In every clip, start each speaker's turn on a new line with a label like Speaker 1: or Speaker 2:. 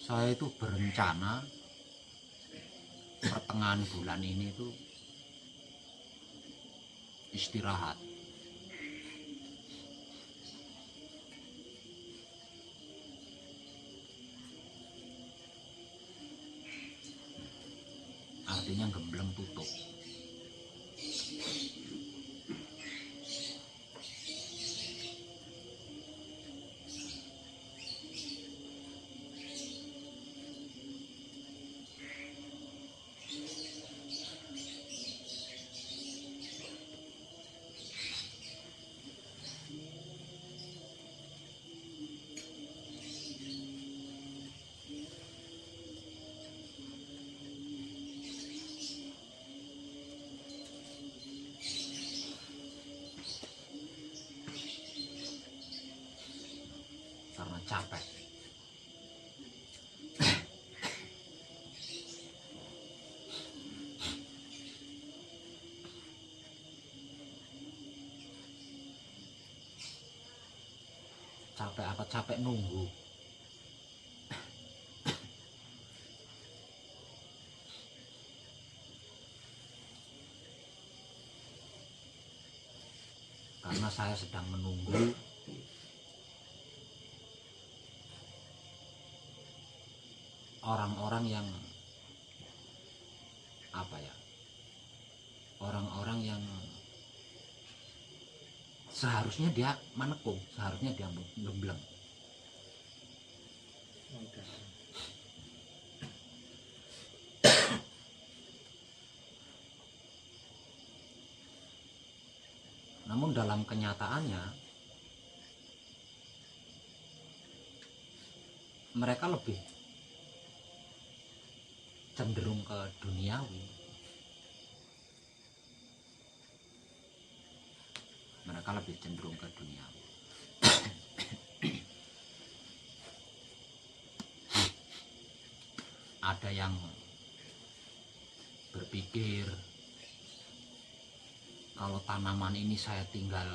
Speaker 1: Saya itu berencana pertengahan bulan ini tuh istirahat. Artinya gembleng tutup. Karena capek. Capek apa? Capek nunggu. Karena saya sedang menunggu orang-orang yang apa ya, orang-orang yang seharusnya dia manekung, seharusnya dia gembleng. Namun dalam kenyataannya mereka lebih cenderung ke duniawi. Mereka lebih cenderung ke duniawi. Ada yang berpikir kalau tanaman ini saya tinggal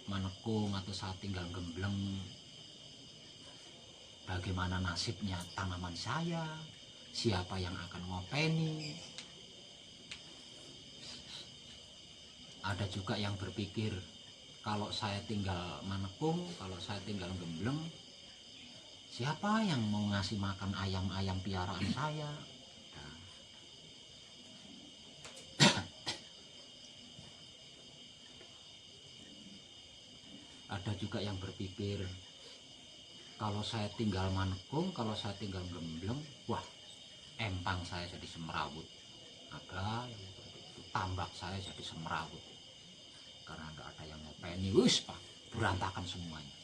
Speaker 1: menekung atau saya tinggal gembleng, bagaimana nasibnya tanaman saya? Siapa yang akan ngopeni? Ada juga yang berpikir kalau saya tinggal menekung, kalau saya tinggal gembleng, siapa yang mau ngasih makan ayam-ayam piaraan saya? Ada juga yang berpikir kalau saya tinggal manekung, kalau saya tinggal gembleng, wah, empang saya jadi semerawut. Ada yang seperti itu, tambak saya jadi semerawut karena nggak ada yang ngopeni. Wis pak, berantakan semuanya.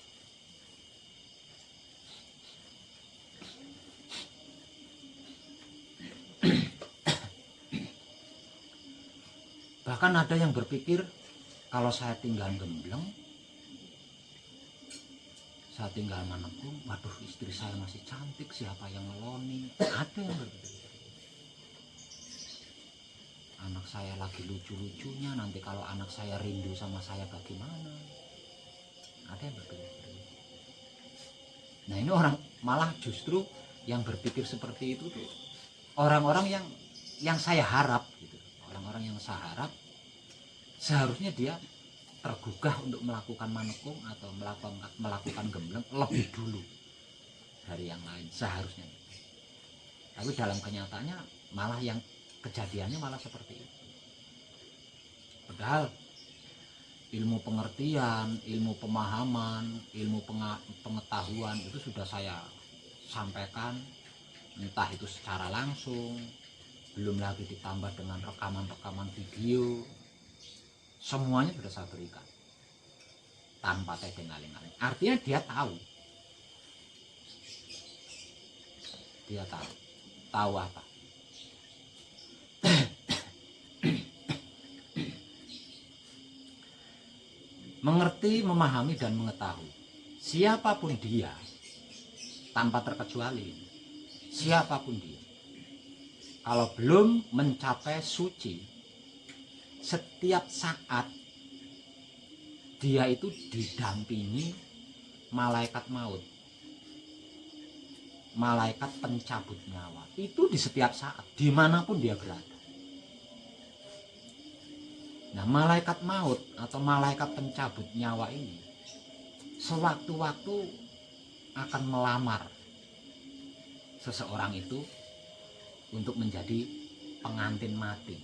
Speaker 1: Bahkan ada yang berpikir kalau saya tinggal gembleng, saya tinggal menekung, waduh istri saya masih cantik, siapa yang ngeloni? Ada yang berpikir. Anak saya lagi lucu-lucunya, nanti kalau anak saya rindu sama saya bagaimana? Ada yang berpikir. Nah ini orang malah justru yang berpikir seperti itu tuh orang-orang yang saya harap gitu. Orang-orang yang saya harap seharusnya dia tergugah untuk melakukan manekung atau melakukan gembleng lebih dulu dari yang lain seharusnya. Tapi dalam kenyataannya malah yang kejadiannya malah seperti itu. Padahal ilmu pengertian, ilmu pemahaman, ilmu pengetahuan itu sudah saya sampaikan, entah itu secara langsung, belum lagi ditambah dengan rekaman-rekaman video, semuanya sudah saya berikan tanpa tedeng-aling-aling. Artinya dia tahu apa? Mengerti, memahami, dan mengetahui. Siapapun dia, tanpa terkecuali, siapapun dia, kalau belum mencapai suci, setiap saat dia itu didampingi malaikat maut. malaikat pencabut nyawa. Itu di setiap saat, dimanapun dia berada. Nah, malaikat maut atau malaikat pencabut nyawa ini sewaktu-waktu akan melamar seseorang itu untuk menjadi pengantin mati.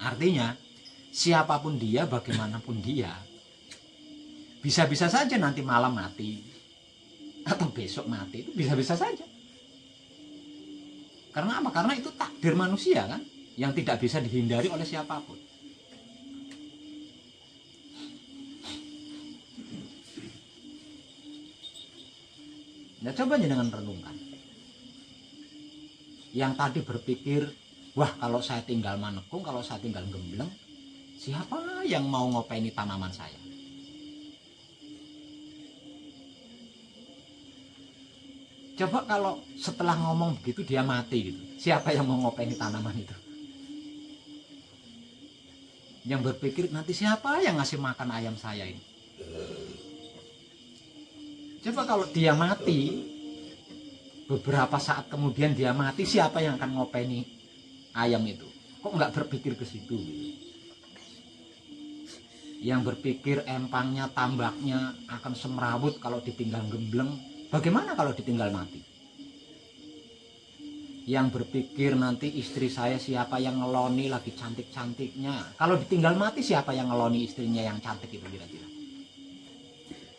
Speaker 1: Artinya, siapapun dia, bagaimanapun dia, bisa-bisa saja nanti malam mati atau besok mati, itu bisa-bisa saja. Karena apa? Karena itu takdir manusia kan, yang tidak bisa dihindari oleh siapapun. Nah, coba aja dengan renungkan. Yang tadi berpikir, wah kalau saya tinggal manekung, kalau saya tinggal gembleng, siapa yang mau ngopeni tanaman saya? Coba kalau setelah ngomong begitu dia mati gitu, siapa yang mau ngopeni tanaman itu? Yang berpikir nanti siapa yang ngasih makan ayam saya ini? Coba kalau dia mati, beberapa saat kemudian dia mati, siapa yang akan ngopeni ayam itu? Kok nggak berpikir ke situ gitu? Yang berpikir empangnya, tambaknya akan semrawut kalau ditinggal gembleng, bagaimana kalau ditinggal mati? Yang berpikir nanti istri saya siapa yang ngeloni lagi cantik-cantiknya, kalau ditinggal mati siapa yang ngeloni istrinya yang cantik itu kira-kira?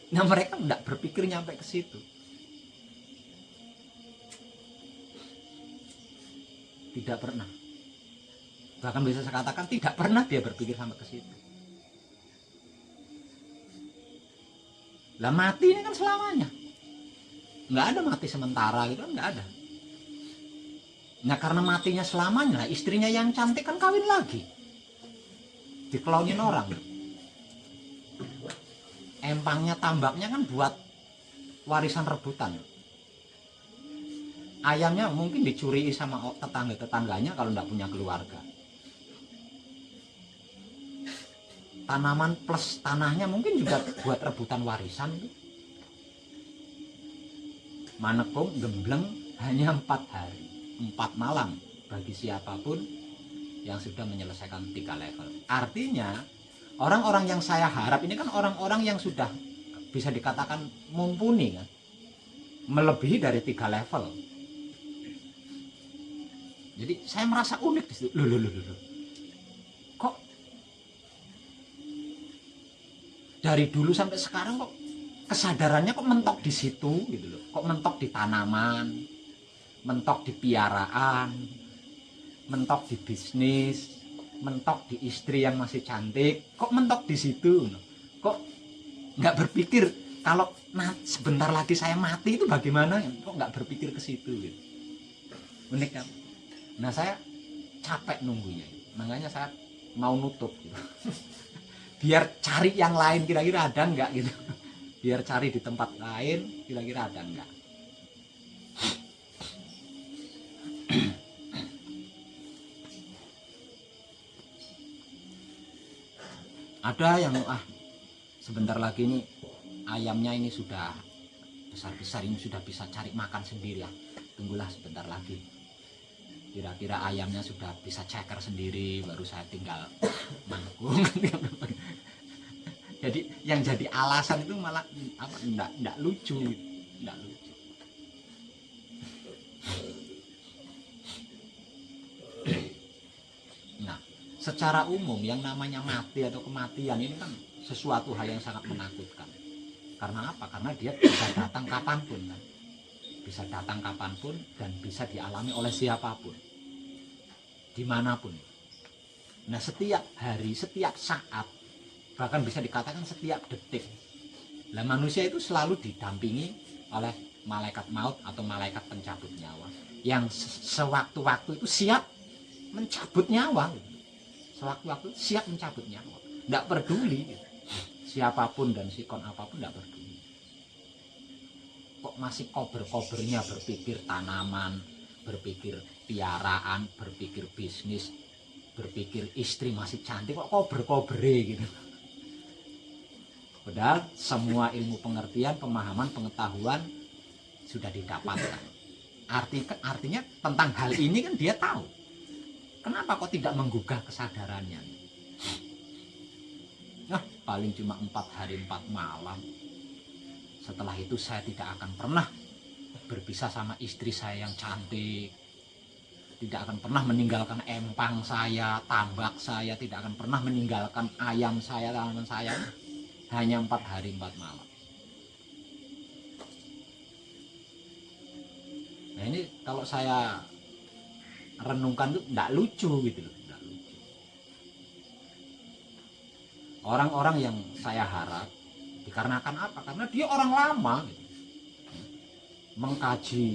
Speaker 1: Nah, mereka nggak berpikir nyampe ke situ. Tidak pernah. Bahkan bisa saya katakan tidak pernah dia berpikir sampai ke situ. Lah mati ini kan selamanya. Nggak ada mati sementara gitu kan, nggak ada. Nah, karena matinya selamanya, istrinya yang cantik kan kawin lagi. Dikelonin orang. Empangnya, tambaknya kan buat warisan rebutan. Ayamnya mungkin dicuri sama tetangga-tetangganya kalau nggak punya keluarga. Tanaman plus tanahnya mungkin juga buat rebutan warisan. Manekung, gembleng hanya 4 hari, 4 malam bagi siapapun yang sudah menyelesaikan 3 level. Artinya orang-orang yang saya harap ini kan orang-orang yang sudah bisa dikatakan mumpuni kan, melebihi dari 3 level. Jadi saya merasa unik di situ. Loh. Kok dari dulu sampai sekarang kok kesadarannya kok mentok di situ gitu loh. Kok mentok di tanaman, mentok di piaraan, mentok di bisnis, mentok di istri yang masih cantik, kok mentok di situ? Kok nggak berpikir kalau sebentar lagi saya mati itu bagaimana? Kok nggak berpikir ke situ gitu? Unik kan? Nah, saya capek nunggunya, makanya saya mau nutup gitu. Biar cari yang lain kira-kira ada nggak gitu. Biar cari di tempat lain kira-kira ada nggak. Ada yang sebentar lagi ini ayamnya ini sudah besar-besar, ini sudah bisa cari makan sendiri ya. Tunggulah sebentar lagi. Kira-kira ayamnya sudah bisa ceker sendiri, baru saya tinggal mangkung. Jadi yang jadi alasan itu malah enggak lucu, enggak lucu. Nah, secara umum yang namanya mati atau kematian ini kan sesuatu hal yang sangat menakutkan. Karena apa? Karena dia bisa datang kapanpun kan. Bisa datang kapanpun dan bisa dialami oleh siapapun, dimanapun. Nah, setiap hari, setiap saat, bahkan bisa dikatakan setiap detik, lah manusia itu selalu didampingi oleh malaikat maut atau malaikat pencabut nyawa yang sewaktu-waktu itu siap mencabut nyawa. Sewaktu-waktu siap mencabut nyawa, nggak peduli siapapun dan sikon apapun, nggak peduli. Kok masih kober-kobernya berpikir tanaman, berpikir piaraan, berpikir bisnis, berpikir istri masih cantik, kok kober-kobere gitu. Padahal semua ilmu pengertian, pemahaman, pengetahuan sudah didapatkan. Artinya tentang hal ini kan dia tahu. Kenapa kok tidak menggugah kesadarannya? Nah, paling cuma 4 hari 4 malam. Setelah itu saya tidak akan pernah berpisah sama istri saya yang cantik. Tidak akan pernah meninggalkan empang saya, tambak saya. Tidak akan pernah meninggalkan ayam saya, tanaman saya. Hanya 4 hari 4 malam. Nah ini kalau saya renungkan tuh enggak lucu gitu loh, enggak lucu. Orang-orang yang saya harap dikarenakan apa? Karena dia orang lama gitu. Mengkaji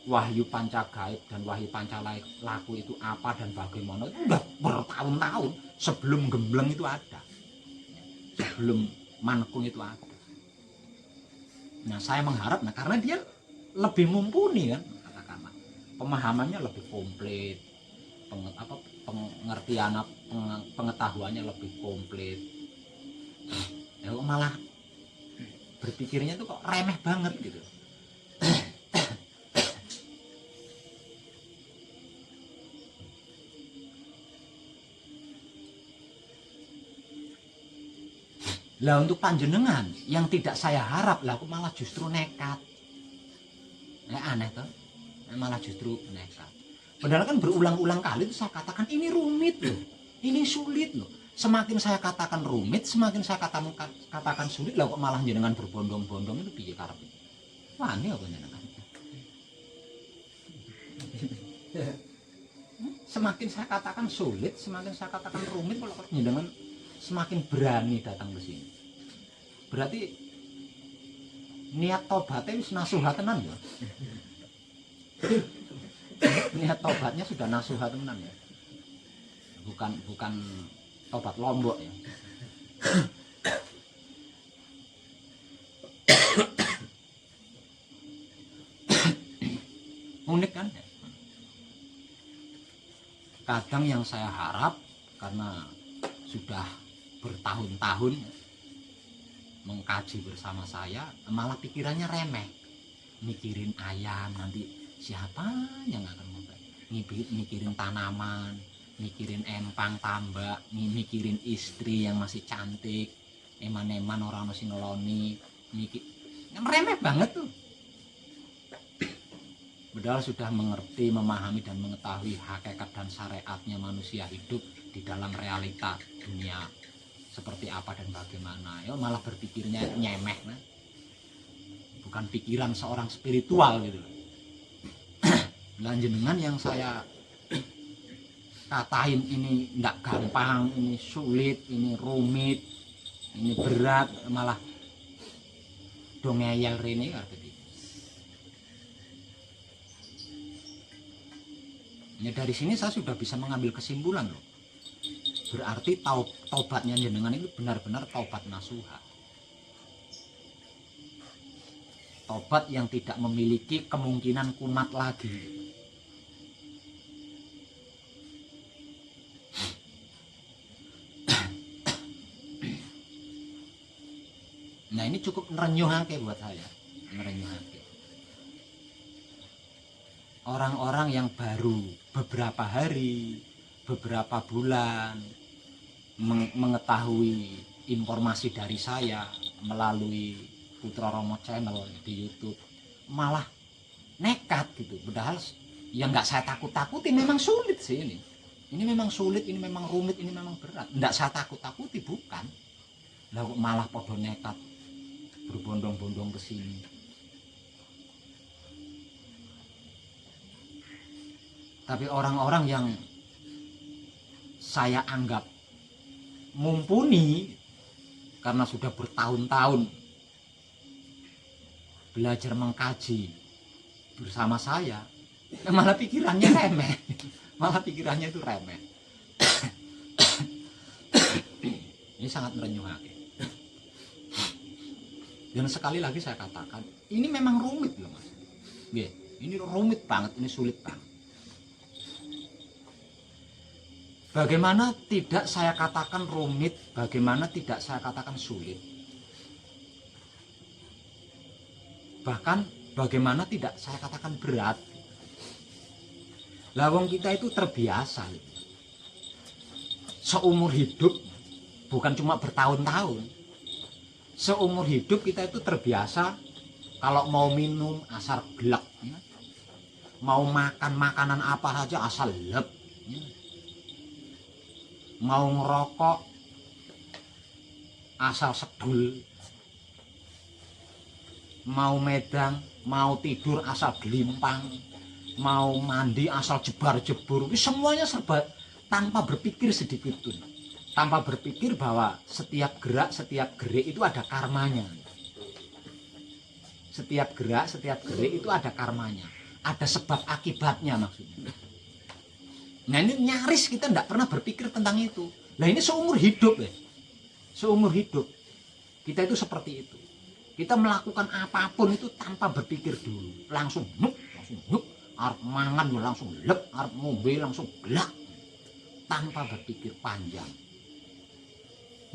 Speaker 1: Wahyu Pancagaib dan Wahyu Pancalaku itu apa dan bagaimana itu udah bertahun-tahun sebelum Gembleng itu ada, sebelum Mankung itu ada. Nah saya mengharap, nah karena dia lebih mumpuni kan, katakanlah pemahamannya lebih komplit, pengertian pengetahuannya lebih komplit, ya kok malah berpikirnya tuh kok remeh banget gitu. Lah untuk panjenengan yang tidak saya harap lah kok malah justru nekat. Aneh toh, malah justru nekat. Padahal kan berulang-ulang kali itu saya katakan ini rumit loh, ini sulit loh. Semakin saya katakan rumit, semakin saya katakan sulit lah kok malah jenengan berbondong-bondong itu piye karepe. Wah, ini apa jenengan? Semakin saya katakan sulit, semakin saya katakan rumit, kalau jenengan semakin berani datang ke sini. Berarti niat tobatnya wis nasuha tenan ya. Niat tobatnya sudah nasuha tenan ya. Bukan tobat lombok ya. Unik kan ya? Kadang yang saya harap karena sudah bertahun-tahun mengkaji bersama saya, malah pikirannya remeh, mikirin ayam nanti siapa yang akan mikirin tanaman, mikirin empang tambak, mikirin istri yang masih cantik, eman-eman orang masih ngeloni, remeh banget tuh. Padahal sudah mengerti, memahami dan mengetahui hakikat dan syariatnya manusia hidup di dalam realita dunia seperti apa dan bagaimana, ya malah berpikirnya nyemeh, nah. Bukan pikiran seorang spiritual gitu. Lanjenengan yang saya katain ini nggak gampang, ini sulit, ini rumit, ini berat, malah dongeyel rene artinya. Ya dari sini saya sudah bisa mengambil kesimpulan loh. Berarti taubatnya jenengan itu benar-benar taubat nasuha. Taubat yang tidak memiliki kemungkinan kumat lagi. Nah ini cukup nerenyuhake buat saya. Nerenyuhake. Orang-orang yang baru beberapa hari, beberapa bulan mengetahui informasi dari saya melalui Putra Romo Channel di YouTube, malah nekat gitu. Padahal yang nggak saya takut-takuti, memang sulit sih ini. Ini memang sulit, ini memang rumit, ini memang berat. Nggak saya takut-takuti, bukan. Lah kok malah podo nekat berbondong-bondong ke sini. Tapi orang-orang yang saya anggap mumpuni karena sudah bertahun-tahun belajar mengkaji bersama saya, malah pikirannya remeh. Malah pikirannya itu remeh. Ini sangat merenyuhkan. Dan sekali lagi saya katakan, ini memang rumit loh mas. Ini rumit banget, ini sulit banget. Bagaimana tidak saya katakan rumit, bagaimana tidak saya katakan sulit. bahkan bagaimana tidak saya katakan berat. Lawang kita itu terbiasa seumur hidup, bukan cuma bertahun-tahun, seumur hidup kita itu terbiasa kalau mau minum asal gelak, ya. Mau makan makanan apa saja asal lep, ya. Mau ngerokok asal sedul, mau medang, mau tidur asal gelimpang, mau mandi asal jebar-jebur, semuanya serba tanpa berpikir sedikit pun, tanpa berpikir bahwa setiap gerak, setiap gerik itu ada karmanya. Setiap gerak, setiap gerik itu ada karmanya, ada sebab akibatnya maksudnya. Nah ini nyaris kita tidak pernah berpikir tentang itu. Nah ini seumur hidup ya, seumur hidup kita itu seperti itu. Kita melakukan apapun itu tanpa berpikir dulu, langsung nuk, arep mangan langsung lep, arep ngombe langsung gelak, tanpa berpikir panjang.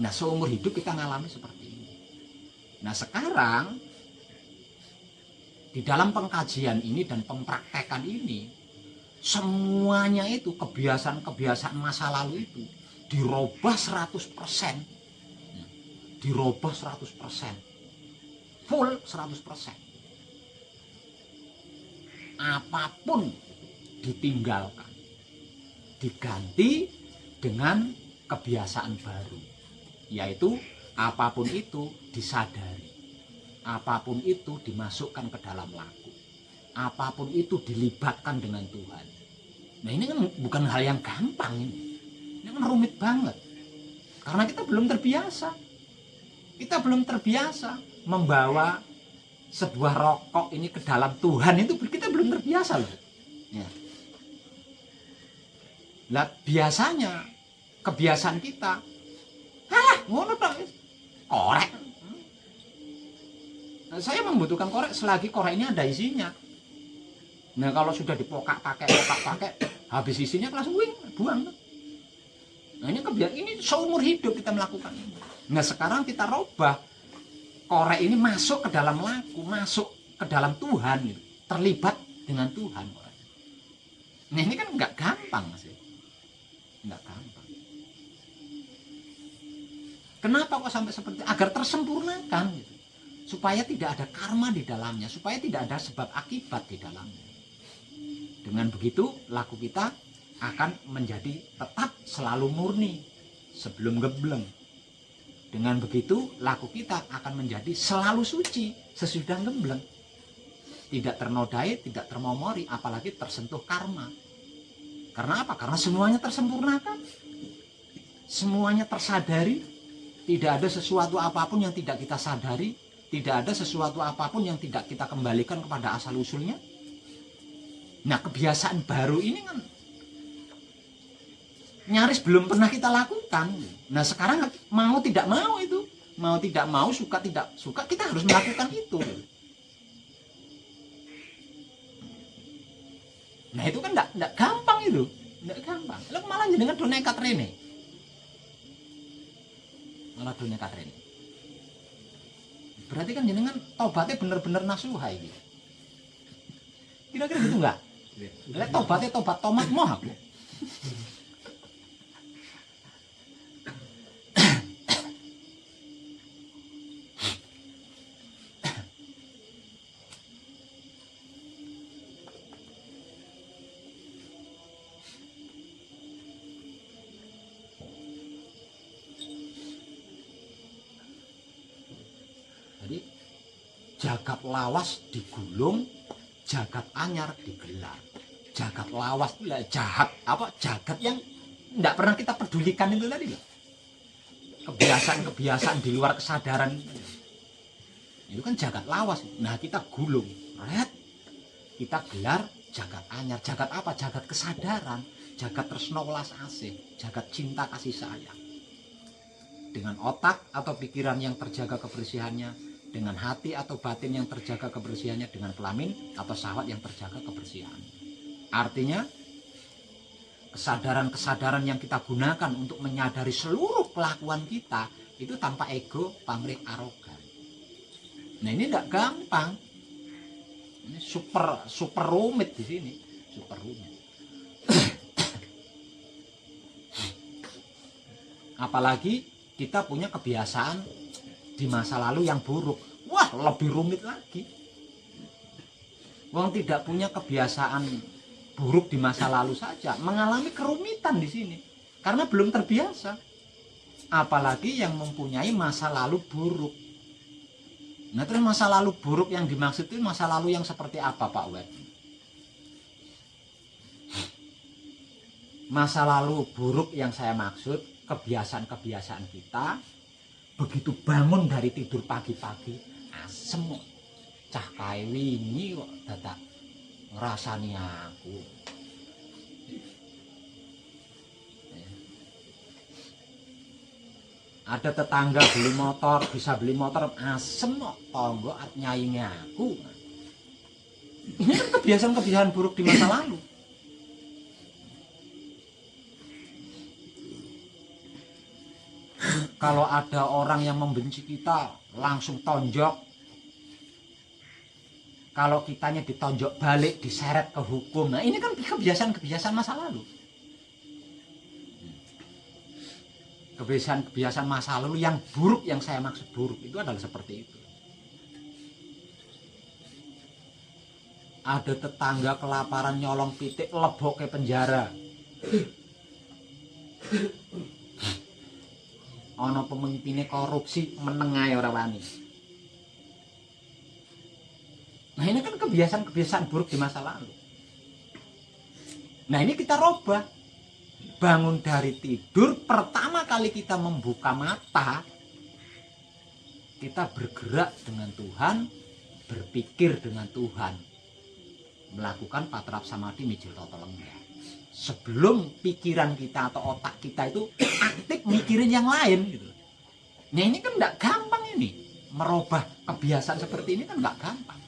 Speaker 1: Nah seumur hidup kita ngalami seperti ini. Nah sekarang di dalam pengkajian ini dan pempraktekan ini, semuanya itu kebiasaan-kebiasaan masa lalu itu dirubah 100%. Dirubah 100%. Full 100%. Apapun ditinggalkan, diganti dengan kebiasaan baru, yaitu apapun itu disadari, apapun itu dimasukkan ke dalam laku, apapun itu dilibatkan dengan Tuhan. Nah ini kan bukan hal yang gampang, ini kan rumit banget, karena kita belum terbiasa. Kita belum terbiasa membawa sebuah rokok ini ke dalam Tuhan, itu kita belum terbiasa loh. Ya. Lah biasanya kebiasaan kita, halah ngono tok, korek. Nah, saya membutuhkan korek selagi korek ini ada isinya. Nah kalau sudah dipokak pakai, habis isinya langsung buang. Nah ini seumur hidup kita melakukan ini. Nah sekarang kita robah, korek ini masuk ke dalam laku, masuk ke dalam Tuhan, gitu. Terlibat dengan Tuhan. Nah ini kan nggak gampang sih, nggak gampang. Kenapa kok sampai seperti itu? Agar tersempurnakan, gitu. Supaya tidak ada karma di dalamnya, supaya tidak ada sebab akibat di dalamnya. Dengan begitu laku kita akan menjadi tetap selalu murni sebelum gebleng. Dengan begitu laku kita akan menjadi selalu suci sesudah gembleng. Tidak ternodai, tidak termomori, apalagi tersentuh karma. Karena apa? Karena semuanya tersempurnakan. Semuanya tersadari. Tidak ada sesuatu apapun yang tidak kita sadari. Tidak ada sesuatu apapun yang tidak kita kembalikan kepada asal-usulnya. Nah kebiasaan baru ini kan nyaris belum pernah kita lakukan. Nah sekarang mau tidak mau itu, mau tidak mau, suka tidak suka, kita harus melakukan itu. Nah itu kan enggak gampang itu, enggak gampang. Lalu malah jenengan do nekat rene, malah do nekat rene. Berarti kan jenengan tobatnya bener-bener nasuha gitu. Kira-kira gitu enggak? Lek tobatnya tobat tomat moh aku. Jagat lawas digulung, jagat anyar digelar. Jagat lawas itu jahat, apa jagat yang tidak pernah kita pedulikan itu tadi loh. Kebiasaan-kebiasaan di luar kesadaran itu kan jagat lawas. Nah kita gulung, kita gelar jagat anyar. Jagat apa? Jagat kesadaran, jagat tresno welas asih, jagat cinta kasih sayang. Dengan otak atau pikiran yang terjaga kebersihannya, dengan hati atau batin yang terjaga kebersihannya, dengan kelamin atau syahwat yang terjaga kebersihannya. Artinya kesadaran-kesadaran yang kita gunakan untuk menyadari seluruh kelakuan kita itu tanpa ego, pamrih, arogan. Nah ini tidak gampang. Ini super rumit di sini, super rumit. Apalagi kita punya kebiasaan di masa lalu yang buruk. Wah, lebih rumit lagi. Wong tidak punya kebiasaan buruk di masa lalu saja mengalami kerumitan di sini karena belum terbiasa. Apalagi yang mempunyai masa lalu buruk. Nah, terus masa lalu buruk yang dimaksud itu masa lalu yang seperti apa, Pak Wed? Masa lalu buruk yang saya maksud kebiasaan-kebiasaan kita begitu bangun dari tidur pagi-pagi asem kok, cah kae wingi kok dadak ngrasani aku. Ada tetangga beli motor, bisa beli motor asem kok, tonggo nyaingi aku. Ini kan kebiasaan-kebiasaan buruk di masa lalu. Kalau ada orang yang membenci kita, langsung tonjok. Kalau kitanya ditonjok balik, diseret ke hukum. Nah, ini kan kebiasaan-kebiasaan masa lalu. Kebiasaan-kebiasaan masa lalu yang buruk, yang saya maksud buruk, itu adalah seperti itu. Ada tetangga kelaparan nyolong pitik, lebok ke penjara. Ono pemimpinnya korupsi, menengai orang wani. Nah, ini kan kebiasaan-kebiasaan buruk di masa lalu. Nah, ini kita robah. Bangun dari tidur, pertama kali kita membuka mata, kita bergerak dengan Tuhan, berpikir dengan Tuhan, melakukan patrap samadhi mijil toto lengga. Sebelum pikiran kita atau otak kita itu aktif mikirin yang lain gitu. Nah, ini kan enggak gampang ini. Merubah kebiasaan seperti ini kan enggak gampang.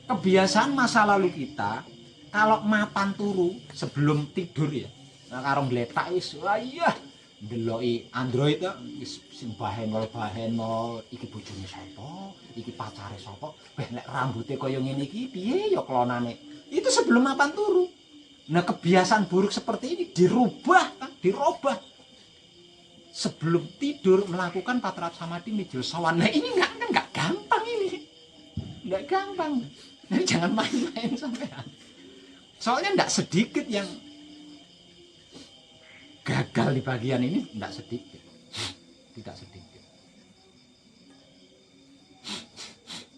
Speaker 1: Kebiasaan masa lalu kita, kalau mapan turu sebelum tidur ya, nah karo ngletak wis wah iya ndeloki Android wis sing bahenol iki bojone sapa, iki pacare sapa, nek rambutnya kaya ngene iki piye ya klonane. Itu sebelum mapan turu. Nah, kebiasaan buruk seperti ini dirubah kan, dirubah. Sebelum tidur melakukan patrap samadhi mijil sawan. Nah, ini enggak gampang ini. Enggak gampang. Nah, jangan main-main sampean. Soalnya enggak sedikit yang gagal di bagian ini, enggak sedikit. Tidak sedikit.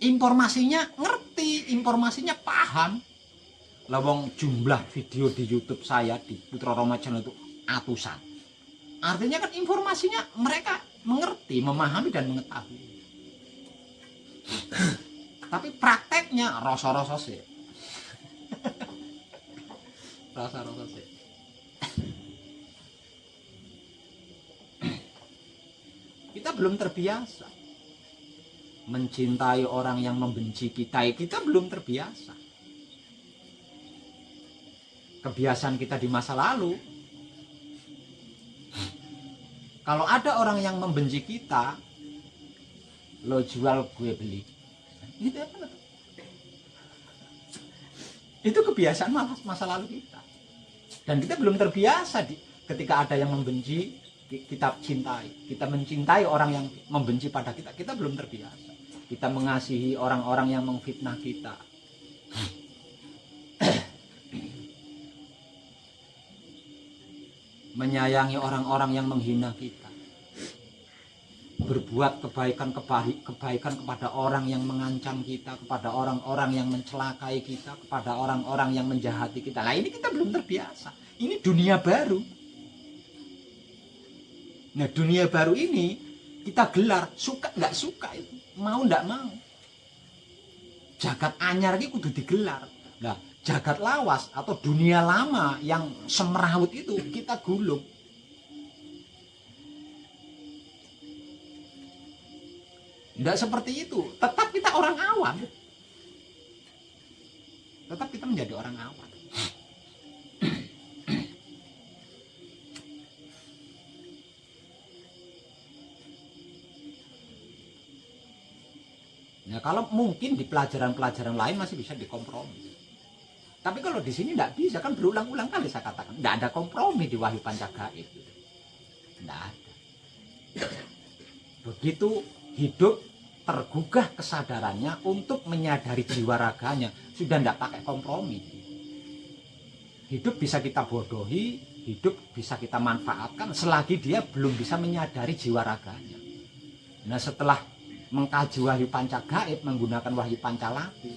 Speaker 1: Informasinya ngerti, informasinya paham. Lawang jumlah video di YouTube saya di Putra Roma Channel itu atusan. Artinya kan informasinya mereka mengerti, memahami dan mengetahui. Tapi prakteknya rasa-rasa sih. Rasa-rasa sih. Kita belum terbiasa mencintai orang yang membenci kita. Kita belum terbiasa. Kebiasaan kita di masa lalu, kalau ada orang yang membenci kita, lo jual gue beli, gitu apa? Itu kebiasaan masa lalu kita, dan kita belum terbiasa ketika ada yang membenci kita cintai, kita mencintai orang yang membenci pada kita, kita belum terbiasa. Kita mengasihi orang-orang yang memfitnah kita. Menyayangi orang-orang yang menghina kita, berbuat kebaikan kepada orang yang mengancam kita, kepada orang-orang yang mencelakai kita, kepada orang-orang yang menjahati kita. Nah, ini kita belum terbiasa. Ini dunia baru. Nah, dunia baru ini kita gelar suka nggak suka itu, mau nggak mau. Jagat anyar ini kudu digelar. Nah, jagat lawas atau dunia lama yang semrawut itu kita gulung. Tidak seperti itu. Tetap kita orang awam. Tetap kita menjadi orang awam. Nah, kalau mungkin di pelajaran-pelajaran lain masih bisa dikompromi. Tapi kalau di sini tidak bisa, kan berulang-ulang kali saya katakan. Tidak ada kompromi di Wahyu Pancagaib. Tidak ada. Begitu hidup tergugah kesadarannya untuk menyadari jiwa raganya, sudah tidak pakai kompromi. Hidup bisa kita bodohi, hidup bisa kita manfaatkan selagi dia belum bisa menyadari jiwa raganya. Nah, setelah mengkaji Wahyu Pancagaib menggunakan Wahyu Pancalaku,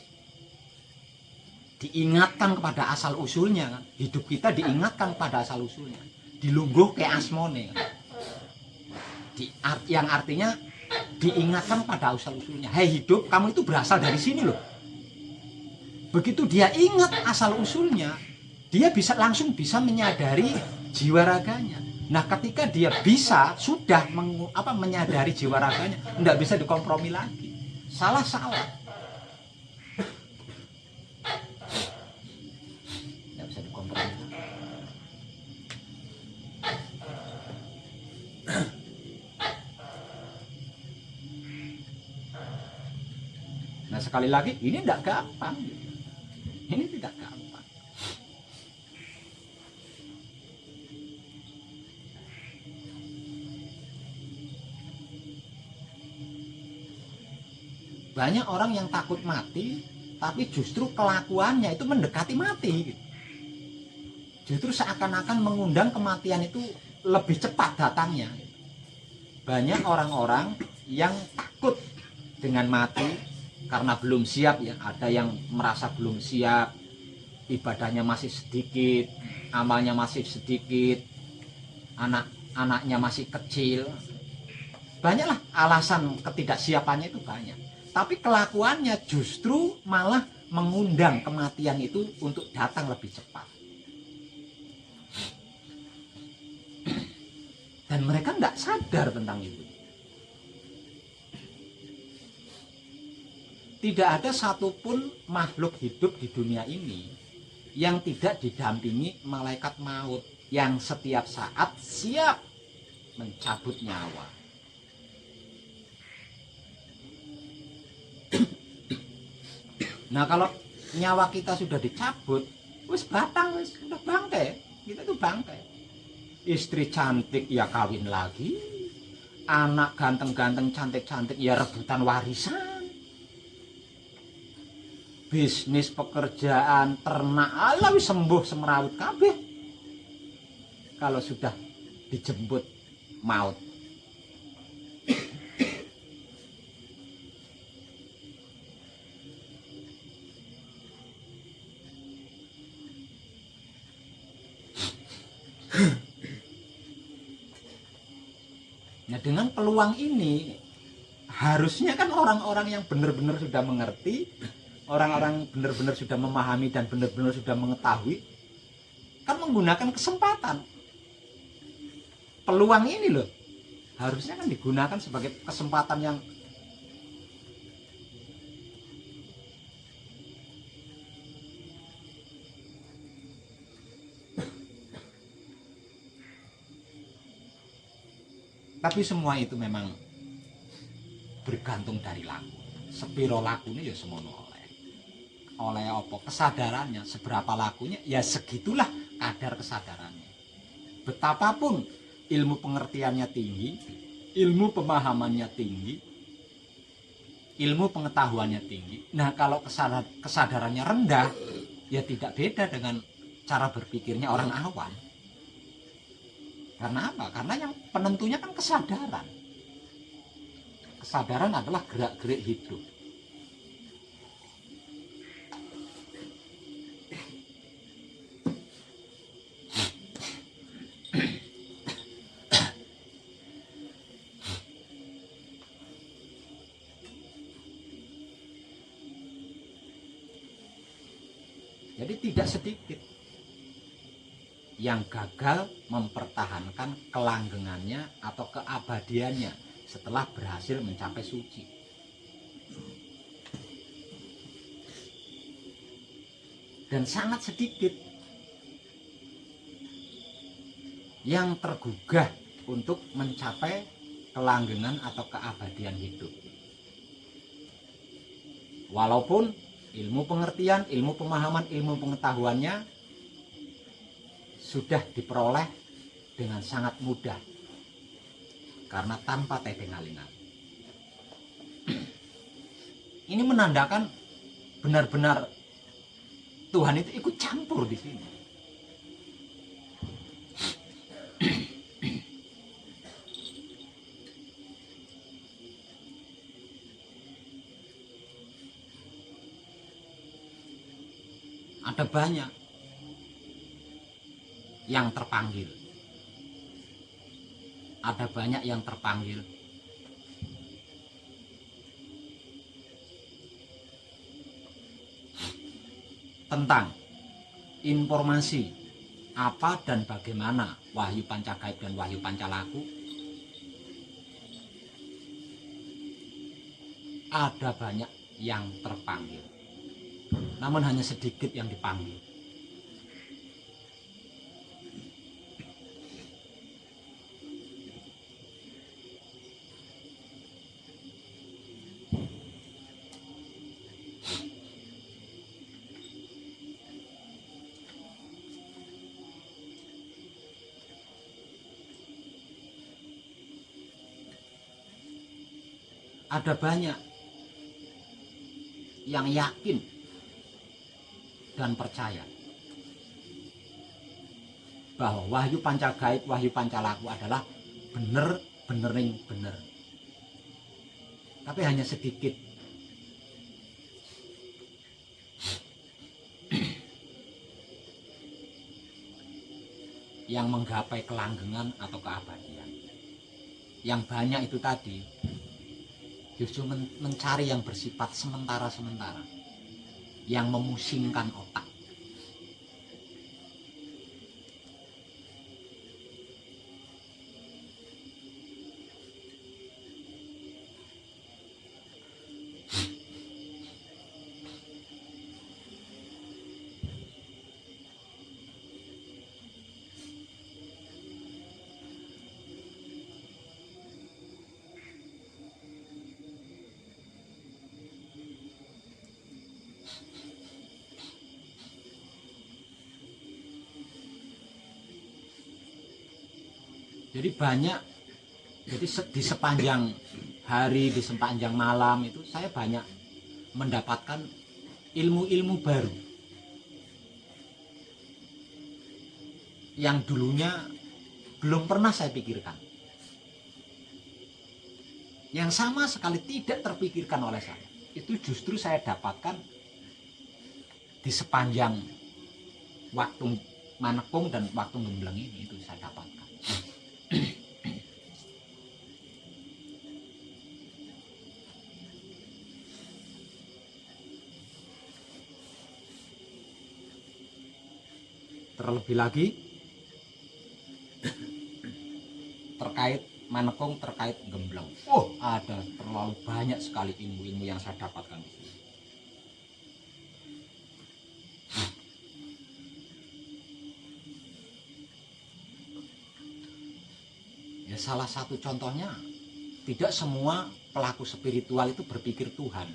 Speaker 1: diingatkan kepada asal usulnya kan? Hidup kita diingatkan pada asal usulnya, dilungguh ke asmone kan? Yang artinya diingatkan pada asal usulnya. Hei hidup, kamu itu berasal dari sini loh. Begitu dia ingat asal usulnya, dia langsung bisa menyadari jiwa raganya. Nah, ketika dia sudah menyadari jiwa raganya, tidak bisa dikompromi lagi. Salah. Tidak bisa dikompromi lagi. Nah, sekali lagi, ini tidak gampang. Ini tidak gampang. Banyak orang yang takut mati, tapi justru kelakuannya itu mendekati mati. Justru seakan-akan mengundang kematian itu lebih cepat datangnya. Banyak orang-orang yang takut dengan mati karena belum siap ya. Ada yang merasa belum siap, ibadahnya masih sedikit, amalnya masih sedikit, anak-anaknya masih kecil. Banyaklah alasan ketidaksiapannya itu banyak. Tapi kelakuannya justru malah mengundang kematian itu untuk datang lebih cepat. Dan mereka tidak sadar tentang itu. Tidak ada satupun makhluk hidup di dunia ini yang tidak didampingi malaikat maut yang setiap saat siap mencabut nyawa. Nah, kalau nyawa kita sudah dicabut, wis batang, wis udah bangkai. Kita tuh bangkai. Istri cantik ya kawin lagi, anak ganteng-ganteng cantik-cantik ya rebutan warisan, bisnis pekerjaan ternak ala wis sembuh semrawut kabeh kalau sudah dijemput maut. Nah, dengan peluang ini harusnya kan orang-orang yang benar-benar sudah mengerti, orang-orang benar-benar sudah memahami dan benar-benar sudah mengetahui kan menggunakan kesempatan. Peluang ini loh harusnya kan digunakan sebagai kesempatan yang tapi semua itu memang bergantung dari laku. Sepiro lakunya ya semono oleh apa kesadarannya, seberapa lakunya ya segitulah kadar kesadarannya. Betapapun ilmu pengertiannya tinggi, ilmu pemahamannya tinggi, ilmu pengetahuannya tinggi. Nah, kalau kesadarannya rendah ya tidak beda dengan cara berpikirnya orang awam. Karena apa? Karena yang penentunya kan kesadaran. Kesadaran adalah gerak-gerik hidup. Jadi tidak sedikit yang gagal mempertahankan kelanggengannya atau keabadiannya setelah berhasil mencapai suci. Dan sangat sedikit yang tergugah untuk mencapai kelanggengan atau keabadian hidup. Walaupun ilmu pengertian, ilmu pemahaman, ilmu pengetahuannya sudah diperoleh dengan sangat mudah karena tanpa tebeng aling-aling. Ini menandakan benar-benar Tuhan itu ikut campur di sini. Ada banyak yang terpanggil. Ada banyak yang terpanggil. Tentang informasi apa dan bagaimana Wahyu Pancagaib dan Wahyu Pancalaku. Ada banyak yang terpanggil, namun hanya sedikit yang dipanggil. Ada banyak yang yakin dan percaya bahwa Wahyu Pancagaib, Wahyu Pancalaku adalah bener. Tapi hanya sedikit yang menggapai kelanggengan atau keabadian. Yang banyak itu tadi justru mencari yang bersifat sementara-sementara, yang memusingkan otak. Jadi banyak, jadi di sepanjang hari, di sepanjang malam itu saya banyak mendapatkan ilmu-ilmu baru yang dulunya belum pernah saya pikirkan, yang sama sekali tidak terpikirkan oleh saya. Itu justru saya dapatkan di sepanjang waktu Manekung dan waktu Gembleng ini, itu saya dapatkan. Terlebih lagi terkait Manekung, terkait Gembleng, ada terlalu banyak sekali ilmu-ilmu yang saya dapatkan di sini. Ya, salah satu contohnya, tidak semua pelaku spiritual itu berpikir Tuhan.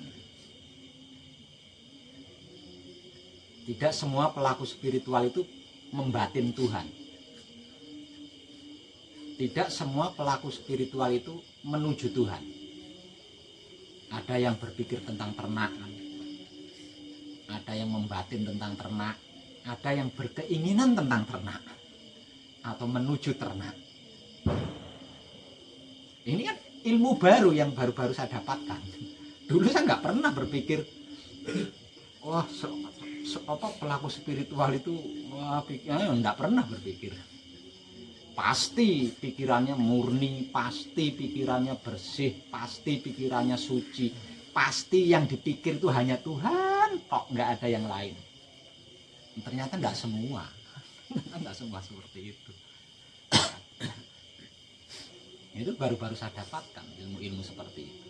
Speaker 1: Tidak semua pelaku spiritual itu membatin Tuhan. Tidak semua pelaku spiritual itu menuju Tuhan. Ada yang berpikir tentang ternak, ada yang membatin tentang ternak, ada yang berkeinginan tentang ternak atau menuju ternak. Ini kan ilmu baru yang baru-baru saya dapatkan. Dulu saya nggak pernah berpikir, wah, pelaku spiritual itu, nggak pernah berpikir. Pasti pikirannya murni, pasti pikirannya bersih, pasti pikirannya suci, pasti yang dipikir itu hanya Tuhan, kok nggak ada yang lain. Ternyata nggak semua, nggak semua seperti itu. Itu baru-baru saya dapatkan ilmu-ilmu seperti itu.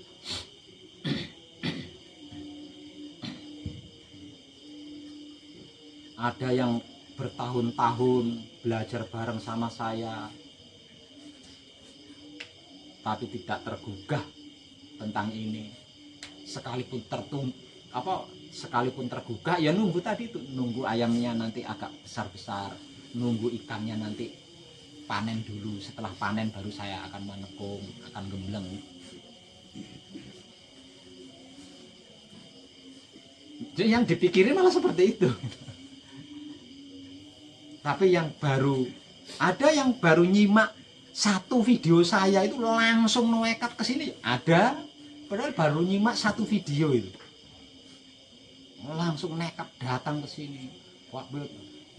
Speaker 1: Ada yang bertahun-tahun belajar bareng sama saya, tapi tidak tergugah tentang ini. Sekalipun apa sekalipun tergugah ya nunggu tadi itu, nunggu ayamnya nanti agak besar-besar, nunggu ikannya nanti panen dulu, setelah panen baru saya akan menekung, akan gembleng. Jadi yang dipikirin malah seperti itu. Tapi yang baru, ada yang baru nyimak satu video saya itu langsung nekat ke sini, ada. Padahal baru nyimak satu video itu, langsung nekat datang ke sini. Wah,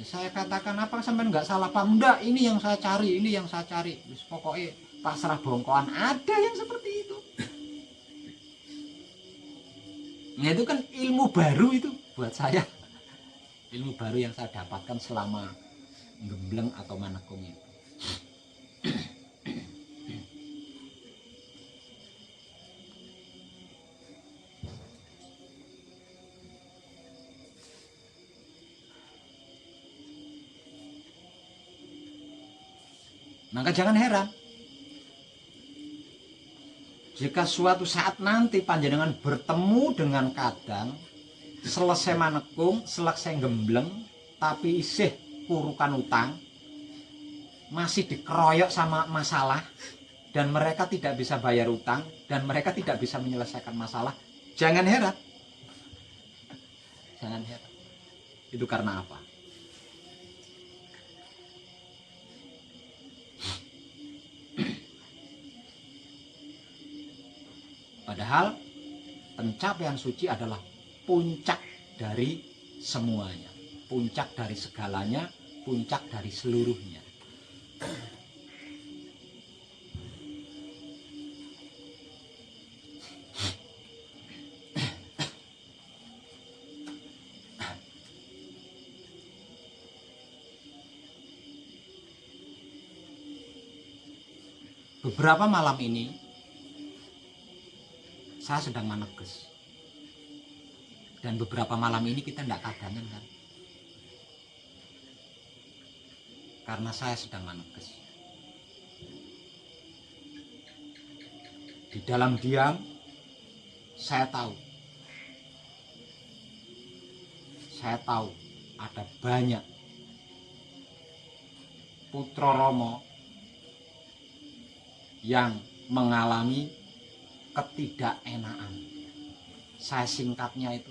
Speaker 1: saya katakan apa sampai nggak salah paham? Enggak, ini yang saya cari, ini yang saya cari. Terus pokoknya pasrah bongkoan, ada yang seperti itu. Nah itu kan ilmu baru itu buat saya, ilmu baru yang saya dapatkan selama gembleng atau manekung itu. Maka jangan heran jika suatu saat nanti panjenengan bertemu dengan kadang selesai manekung, selesai gembleng, tapi isih kurukan utang, masih dikeroyok sama masalah, dan mereka tidak bisa bayar utang, dan mereka tidak bisa menyelesaikan masalah. Jangan heran. Jangan heran. Itu karena apa? Padahal pencapaian suci adalah puncak dari semuanya, puncak dari segalanya, puncak dari seluruhnya. Beberapa malam ini saya sedang maneges, dan beberapa malam ini kita tidak kadangan kan, karena saya sedang maneges. Di dalam diam saya tahu ada banyak putra Romo yang mengalami ketidakenaan. Saya singkatnya itu,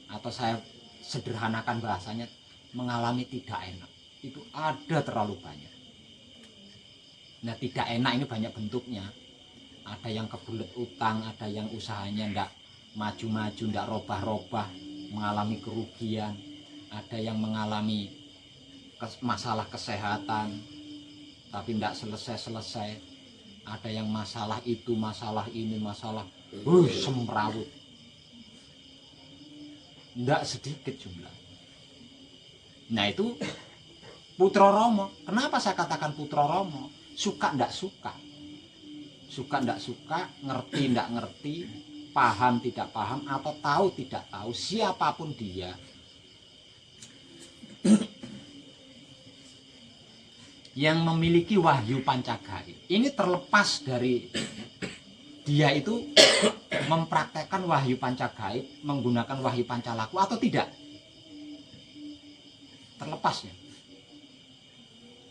Speaker 1: atau saya sederhanakan bahasanya, mengalami tidak enak. Itu ada terlalu banyak. Nah, tidak enak ini banyak bentuknya. Ada yang kebelet utang, ada yang usahanya ndak maju-maju, ndak robah-robah, mengalami kerugian. Ada yang mengalami masalah kesehatan, tapi ndak selesai-selesai. Ada yang masalah itu, masalah ini, masalah semrawut. Ndak sedikit jumlah. Nah itu putra Romo. Kenapa saya katakan putra Romo? Suka ndak suka. Suka ndak suka, ngerti ndak ngerti, paham tidak paham, atau tahu tidak tahu, siapapun dia, yang memiliki wahyu pancagaib ini, terlepas dari dia itu mempraktekkan wahyu pancagaib, menggunakan wahyu pancalaku atau tidak, terlepasnya,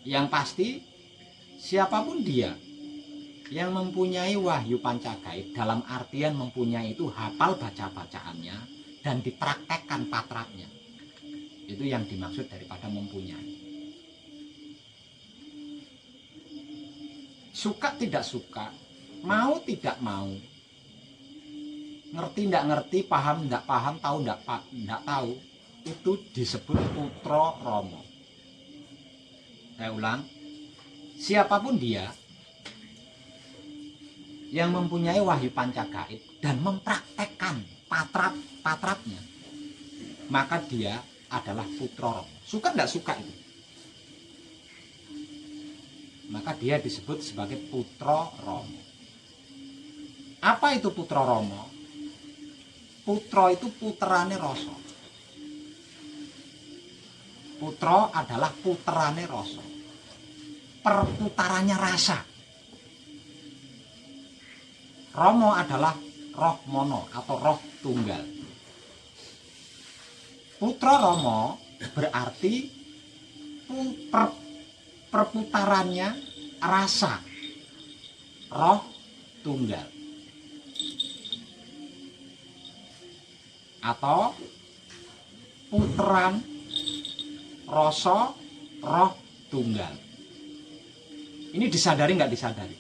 Speaker 1: yang pasti siapapun dia yang mempunyai wahyu pancagaib, dalam artian mempunyai itu hafal baca-bacaannya dan dipraktekkan patratnya, itu yang dimaksud daripada mempunyai. Suka tidak suka, mau tidak mau, ngerti tidak ngerti, paham tidak paham, tahu tidak tahu, itu disebut putra Romo. Saya ulang, siapapun dia yang mempunyai wahyu pancagaib dan mempraktekkan patratnya, maka dia adalah putra Romo. Suka tidak suka itu, maka dia disebut sebagai putra Romo. Apa itu putra Romo? Putra itu puterane rasa. Putra adalah puterane rasa, perputarannya rasa. Romo adalah roh mono atau roh tunggal. Putra Rama berarti perputarannya rasa roh tunggal, atau putaran rasa roh tunggal. Ini disadari nggak disadari?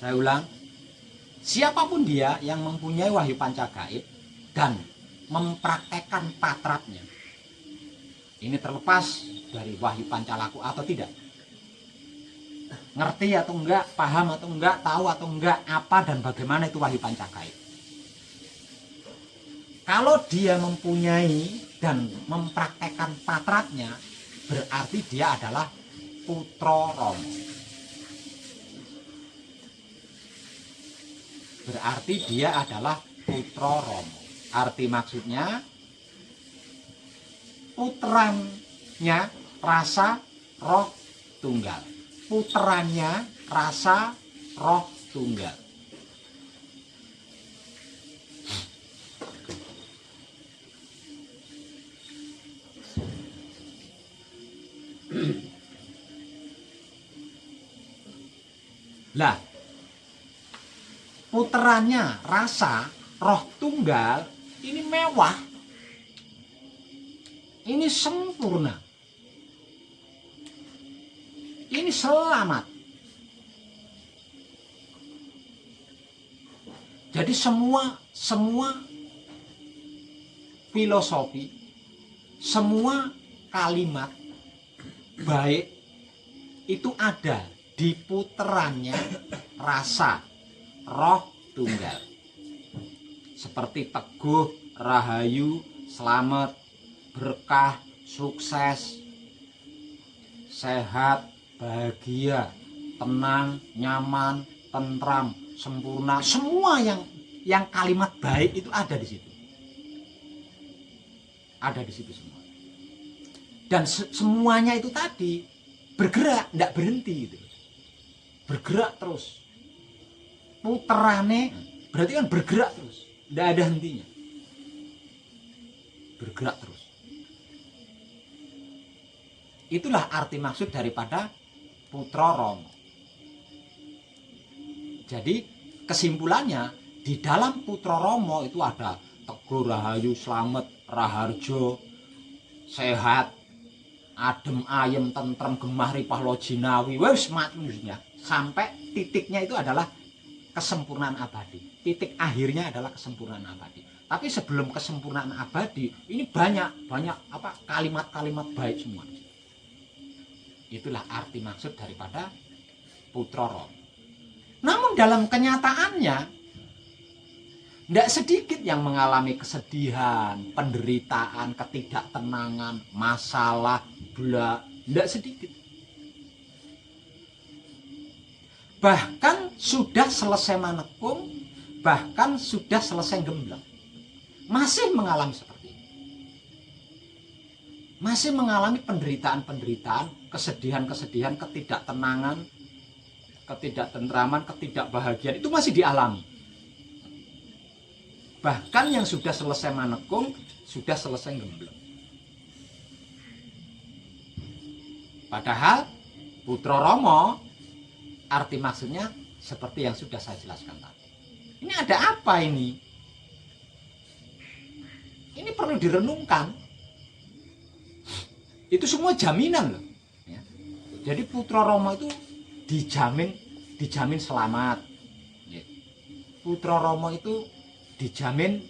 Speaker 1: Saya ulang, siapapun dia yang mempunyai wahyu panca gaib dan mempraktekkan patratnya, ini terlepas dari wahyu pancalaku atau tidak, ngerti atau enggak, paham atau enggak, tahu atau enggak apa dan bagaimana itu wahyu panca gaib. Kalau dia mempunyai dan mempraktekkan patratnya, berarti dia adalah putra Rama. Berarti dia adalah putra Rama. Arti maksudnya, putrannya rasa roh tunggal. Putrannya rasa roh tunggal. Lah, puterannya rasa roh tunggal ini mewah, ini sempurna, ini selamat. Jadi semua filosofi, semua kalimat baik itu ada di puterannya rasa roh tunggal. Seperti teguh, rahayu, selamat, berkah, sukses, sehat, bahagia, tenang, nyaman, tentram, sempurna. Semua yang kalimat baik itu ada di situ. Ada di situ semua. Dan semuanya itu tadi bergerak, tidak berhenti gitu. Bergerak terus. Puterane berarti kan bergerak terus, tidak ada hentinya. Bergerak terus. Itulah arti maksud daripada putra Rama. Jadi kesimpulannya, di dalam putra Rama itu ada teguh, rahayu, slamet, raharjo, sehat, adem ayem, tentrem, gemah, ripah, lojinawi, wes macamnya, sampai titiknya itu adalah kesempurnaan abadi. Titik akhirnya adalah kesempurnaan abadi. Tapi sebelum kesempurnaan abadi, ini banyak apa kalimat-kalimat baik semua. Itulah arti maksud daripada putra Rama. Namun dalam kenyataannya, tidak sedikit yang mengalami kesedihan, penderitaan, ketidaktenangan, masalah, bela, tidak sedikit. Bahkan sudah selesai manekung, bahkan sudah selesai gembleng, masih mengalami seperti ini. Masih mengalami penderitaan-penderitaan, kesedihan-kesedihan, ketidaktenangan, ketidaktentraman, ketidakbahagiaan, itu masih dialami. Bahkan yang sudah selesai manekung, sudah selesai gembleng. Padahal putra Rama, arti maksudnya seperti yang sudah saya jelaskan tadi. Ini ada apa ini? Ini perlu direnungkan. Itu semua jaminan loh. Ya. Jadi putra Rama itu dijamin selamat. Ya. Putra Rama itu dijamin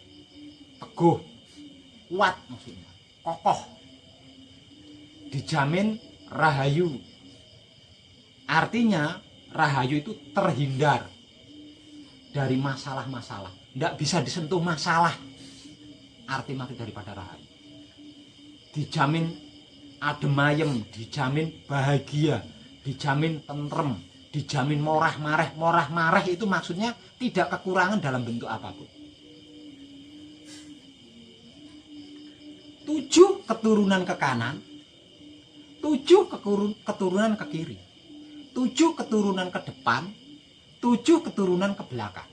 Speaker 1: teguh, kuat maksudnya, kokoh. Dijamin rahayu. Artinya rahayu itu terhindar dari masalah-masalah, tidak bisa disentuh masalah. Arti maksud daripada rahayu. Dijamin adem ayem, dijamin bahagia, dijamin tentrem, dijamin morah mareh. Morah mareh itu maksudnya tidak kekurangan dalam bentuk apapun. 7 keturunan ke kanan, 7 keturunan ke kiri. 7 keturunan ke depan, 7 keturunan ke belakang,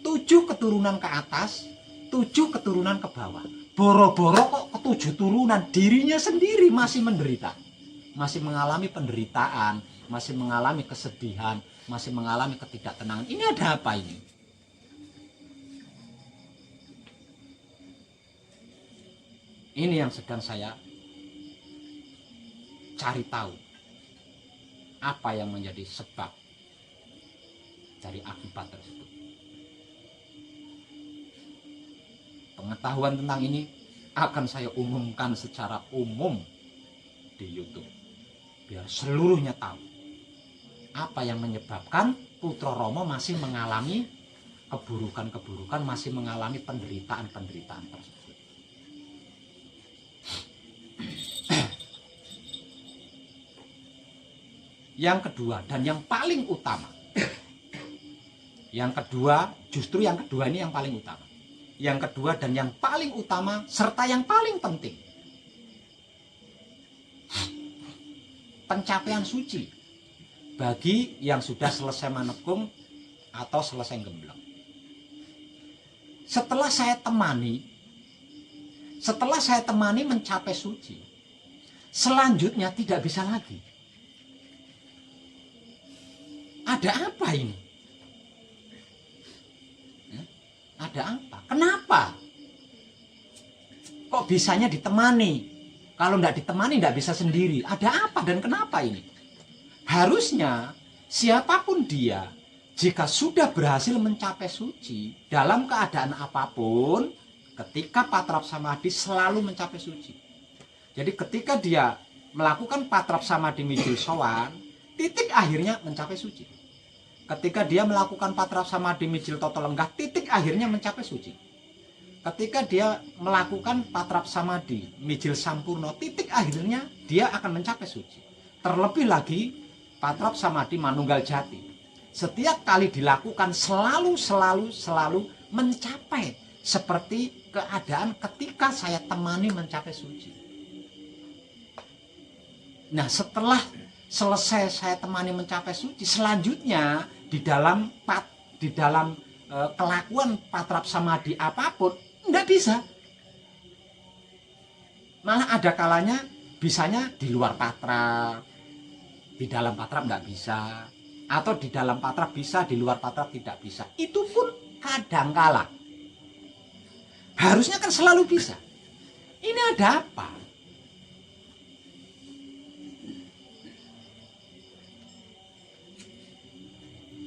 Speaker 1: 7 keturunan ke atas, 7 keturunan ke bawah. Boro-boro kok ke 7 turunan, dirinya sendiri masih menderita, masih mengalami penderitaan, masih mengalami kesedihan, masih mengalami ketidaktenangan. Ini ada apa ini? Ini yang sedang saya cari tahu. Apa yang menjadi sebab dari akibat tersebut. Pengetahuan tentang ini akan saya umumkan secara umum di YouTube. Biar seluruhnya tahu apa yang menyebabkan Putra Rama masih mengalami keburukan-keburukan, masih mengalami penderitaan-penderitaan tersebut. Yang kedua dan yang paling utama. Yang kedua, justru yang kedua ini yang paling utama. Yang kedua dan yang paling utama serta yang paling penting. Pencapaian suci bagi yang sudah selesai menekung atau selesai gembleng. Setelah saya temani mencapai suci, selanjutnya tidak bisa lagi. Ada apa ini? Ada apa? Kenapa? Kok bisanya ditemani? Kalau tidak ditemani tidak bisa sendiri. Ada apa dan kenapa ini? Harusnya siapapun dia, jika sudah berhasil mencapai suci dalam keadaan apapun, ketika patrap samadhi selalu mencapai suci. Jadi ketika dia melakukan patrap samadhi mijil sowan, titik akhirnya mencapai suci. Ketika dia melakukan patrap samadhi mijil toto lenggah, titik akhirnya mencapai suci. Ketika dia melakukan patrap samadhi mijil sampurno, titik akhirnya dia akan mencapai suci. Terlebih lagi patrap samadhi manunggal jati, setiap kali dilakukan selalu mencapai seperti keadaan ketika saya temani mencapai suci. Nah, setelah selesai saya temani mencapai suci, selanjutnya di dalam kelakuan patrap samadhi apapun enggak bisa. Malah ada kalanya bisanya di luar patrap, di dalam patrap enggak bisa, atau di dalam patrap bisa, di luar patrap tidak bisa. Itu pun kadangkala. Harusnya kan selalu bisa. Ini ada apa?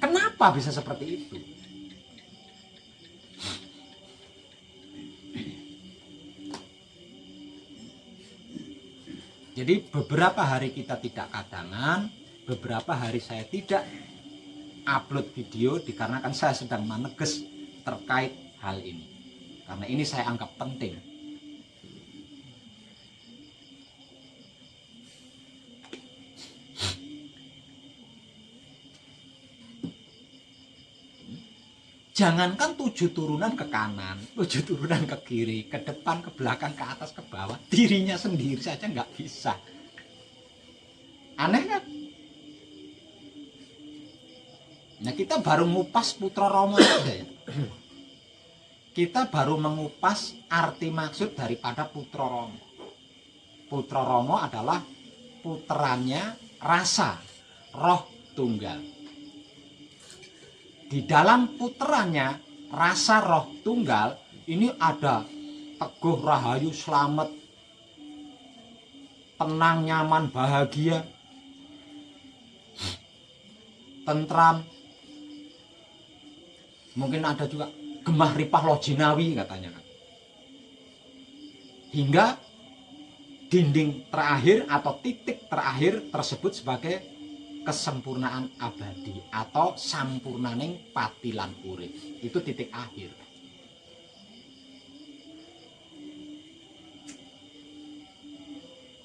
Speaker 1: Kenapa bisa seperti itu? Jadi beberapa hari kita tidak kadangan, beberapa hari saya tidak upload video dikarenakan saya sedang meneges terkait hal ini. Karena ini saya anggap penting. Jangankan 7 turunan ke kanan, 7 turunan ke kiri, ke depan, ke belakang, ke atas, ke bawah, dirinya sendiri saja nggak bisa. Aneh kan? Nah, kita baru ngupas Putra Rama aja ya. Kita baru mengupas arti maksud daripada Putra Rama. Putra Rama adalah putranya rasa, roh tunggal. Di dalam putranya rasa roh tunggal ini ada teguh, rahayu, selamat, tenang, nyaman, bahagia, tentram. Mungkin ada juga gemah ripah lojinawi katanya kan. Hingga dinding terakhir atau titik terakhir tersebut sebagai kesempurnaan abadi atau sampurnaning patilan urip. Itu titik akhir.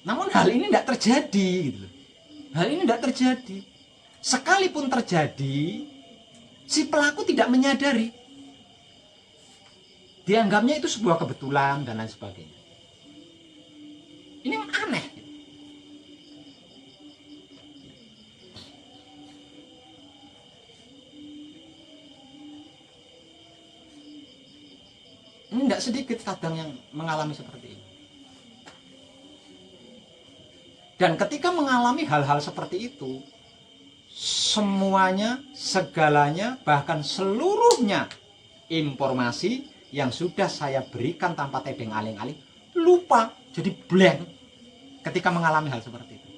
Speaker 1: Namun hal ini tidak terjadi gitu. Hal ini tidak terjadi. Sekalipun terjadi, si pelaku tidak menyadari. Dianggapnya itu sebuah kebetulan dan lain sebagainya. Ini aneh. Enggak sedikit kadang yang mengalami seperti ini. Dan ketika mengalami hal-hal seperti itu, semuanya, segalanya, bahkan seluruhnya informasi yang sudah saya berikan tanpa tedeng aling-aling, lupa, jadi blank ketika mengalami hal seperti itu.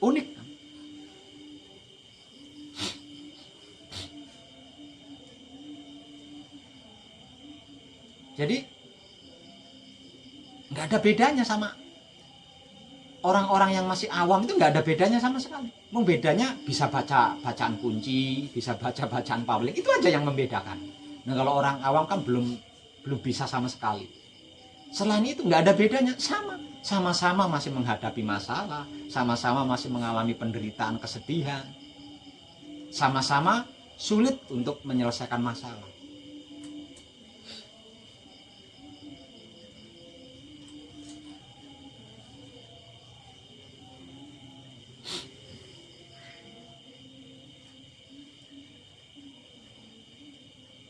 Speaker 1: Unik kan? Jadi nggak ada bedanya sama orang-orang yang masih awam, itu nggak ada bedanya sama sekali. Bedanya bisa baca bacaan kunci, bisa baca bacaan Pauling, itu aja yang membedakan. Nah kalau orang awam kan belum bisa sama sekali. Selain itu nggak ada bedanya, sama-sama masih menghadapi masalah, sama-sama masih mengalami penderitaan, kesedihan, sama-sama sulit untuk menyelesaikan masalah.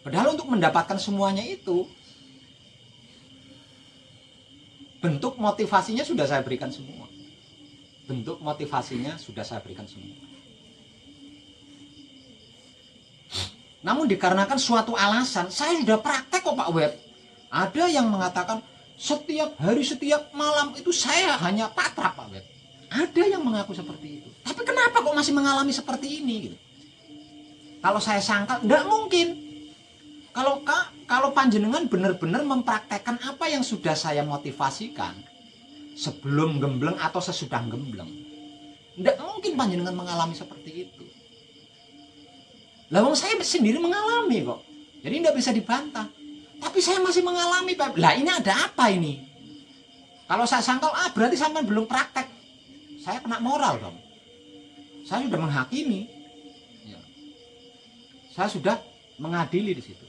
Speaker 1: Padahal untuk mendapatkan semuanya itu, bentuk motivasinya sudah saya berikan semua. Bentuk motivasinya sudah saya berikan semua. Namun dikarenakan suatu alasan, saya sudah praktek kok Pak Web. Ada yang mengatakan setiap hari, setiap malam itu saya hanya patrap Pak Web. Ada yang mengaku seperti itu. Tapi kenapa kok masih mengalami seperti ini? Gitu. Kalau saya sangka, enggak mungkin. Kalau panjenengan benar-benar mempraktekkan apa yang sudah saya motivasikan sebelum gembleng atau sesudah gembleng, tidak mungkin panjenengan mengalami seperti itu. Lawang saya sendiri mengalami kok, jadi tidak bisa dibantah. Tapi saya masih mengalami, Pak. Lah ini ada apa ini? Kalau saya sangkal, berarti sampai belum praktek. Saya kena moral dong. Saya sudah menghakimi. Ya. Saya sudah mengadili di situ.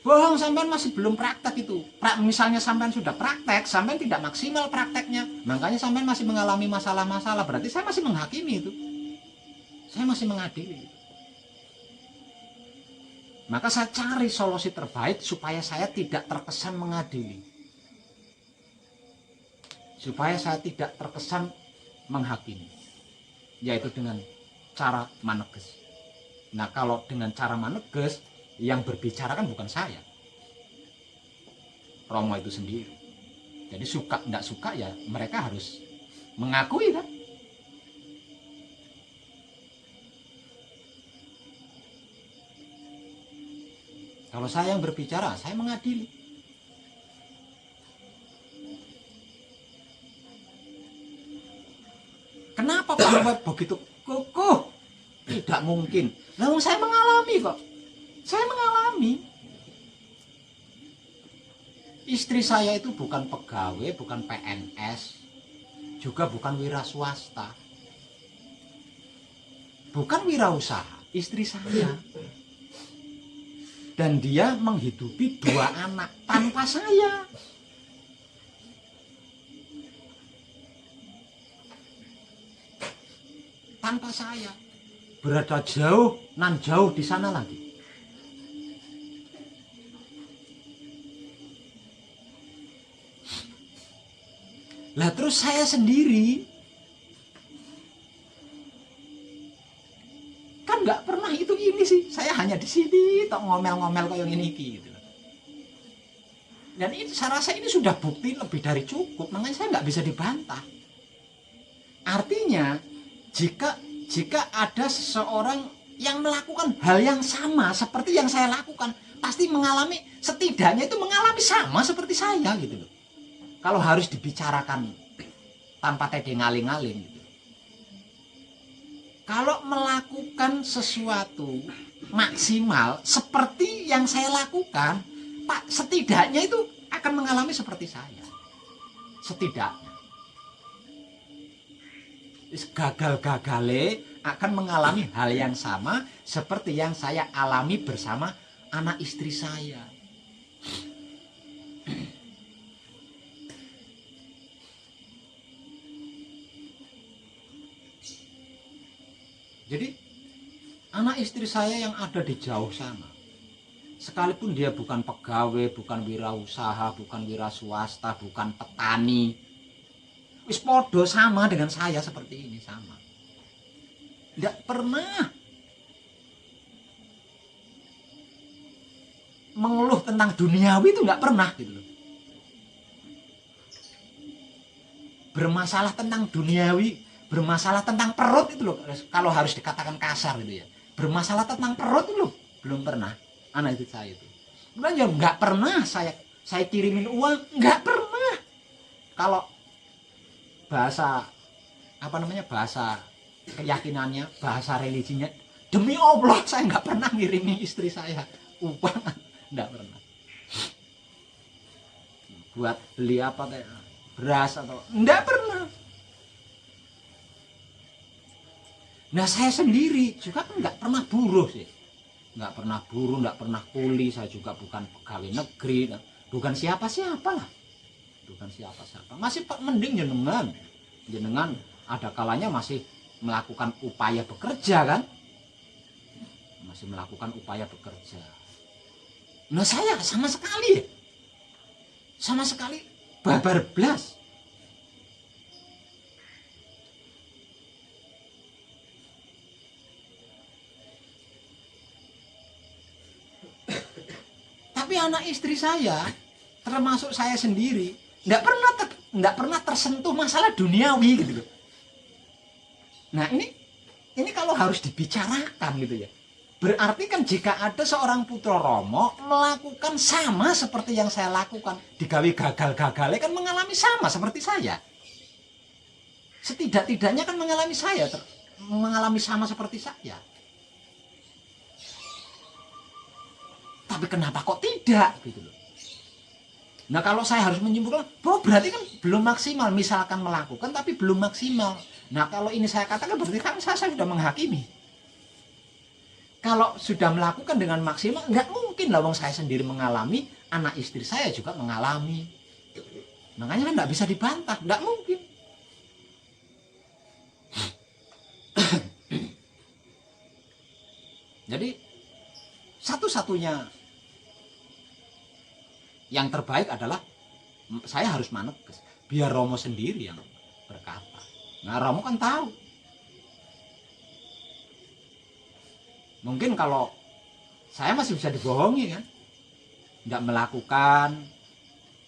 Speaker 1: Bohong, sampean masih belum praktek itu. Misalnya sampean sudah praktek, sampean tidak maksimal prakteknya, makanya sampean masih mengalami masalah-masalah. Berarti saya masih menghakimi itu. Saya masih mengadili. Maka saya cari solusi terbaik supaya saya tidak terkesan mengadili. Supaya saya tidak terkesan menghakimi. Yaitu dengan cara maneges. Nah kalau dengan cara maneges, yang berbicara kan bukan saya, Romo itu sendiri. Jadi suka tidak suka ya mereka harus mengakui kan. Kalau saya yang berbicara, saya mengadili. Kenapa Pak Web begitu kokoh? Tidak mungkin. Namun saya mengalami kok. Saya mengalami. Istri saya itu bukan pegawai, bukan PNS, juga bukan wira swasta, bukan wirausaha. Istri saya, dan dia menghidupi 2 anak tanpa saya. Tanpa saya, berada jauh nan jauh di sana lagi. Lah terus saya sendiri kan nggak pernah itu ini sih. Saya hanya di sini tok ngomel-ngomel kayak ini gitu. Dan itu saya rasa ini sudah bukti lebih dari cukup. Makanya saya nggak bisa dibantah. Artinya jika ada seseorang yang melakukan hal yang sama seperti yang saya lakukan, pasti mengalami, setidaknya itu mengalami sama seperti saya gitu loh. Kalau harus dibicarakan tanpa tedeng ngaling-ngaling gitu. Kalau melakukan sesuatu maksimal seperti yang saya lakukan, Pak, setidaknya itu akan mengalami seperti saya. Setidaknya. Gagal-gagale akan mengalami hal yang sama seperti yang saya alami bersama anak istri saya. Jadi anak istri saya yang ada di jauh sana, sekalipun dia bukan pegawai, bukan wirausaha, bukan wira swasta, bukan petani, wis podo sama dengan saya seperti ini, sama. Tidak pernah mengeluh tentang duniawi, itu nggak pernah gitu loh. Bermasalah tentang duniawi, bermasalah tentang perut itu loh, kalau harus dikatakan kasar gitu ya, bermasalah tentang perut itu loh, belum pernah anak itu saya itu. Kemudian ya nggak pernah saya kirimin uang, nggak pernah. Kalau bahasa apa namanya, bahasa keyakinannya, bahasa religinya, demi Allah saya nggak pernah ngirimin istri saya uang, nggak pernah. Buat beli apa kayak beras atau nggak pernah. Nah saya sendiri juga kan nggak pernah buruh sih, nggak pernah buruh, nggak pernah kuli. Saya juga bukan pegawai negeri, bukan siapa-siapa lah, bukan siapa-siapa. Masih mending jenengan ada kalanya masih melakukan upaya bekerja kan, masih melakukan upaya bekerja. Nah saya sama sekali babar blas. Tapi anak istri saya, termasuk saya sendiri, nggak pernah tersentuh masalah duniawi gitu loh. Nah ini kalau harus dibicarakan gitu ya, berarti kan jika ada seorang putra Romo melakukan sama seperti yang saya lakukan, digawe gagal-gagalnya kan mengalami sama seperti saya. Setidak-tidaknya kan mengalami sama seperti saya. Tapi kenapa kok tidak gitu loh. Nah kalau saya harus menyimpulkan, berarti kan belum maksimal. Misalkan melakukan tapi belum maksimal. Nah kalau ini saya katakan berarti kan saya sudah menghakimi. Kalau sudah melakukan dengan maksimal, nggak mungkin lah wong saya sendiri mengalami, anak istri saya juga mengalami. Makanya kan nggak bisa dibantah, nggak mungkin. Jadi satu-satunya yang terbaik adalah saya harus maneges, biar Romo sendiri yang berkata. Nah Romo kan tahu. Mungkin kalau saya masih bisa dibohongi kan, nggak melakukan,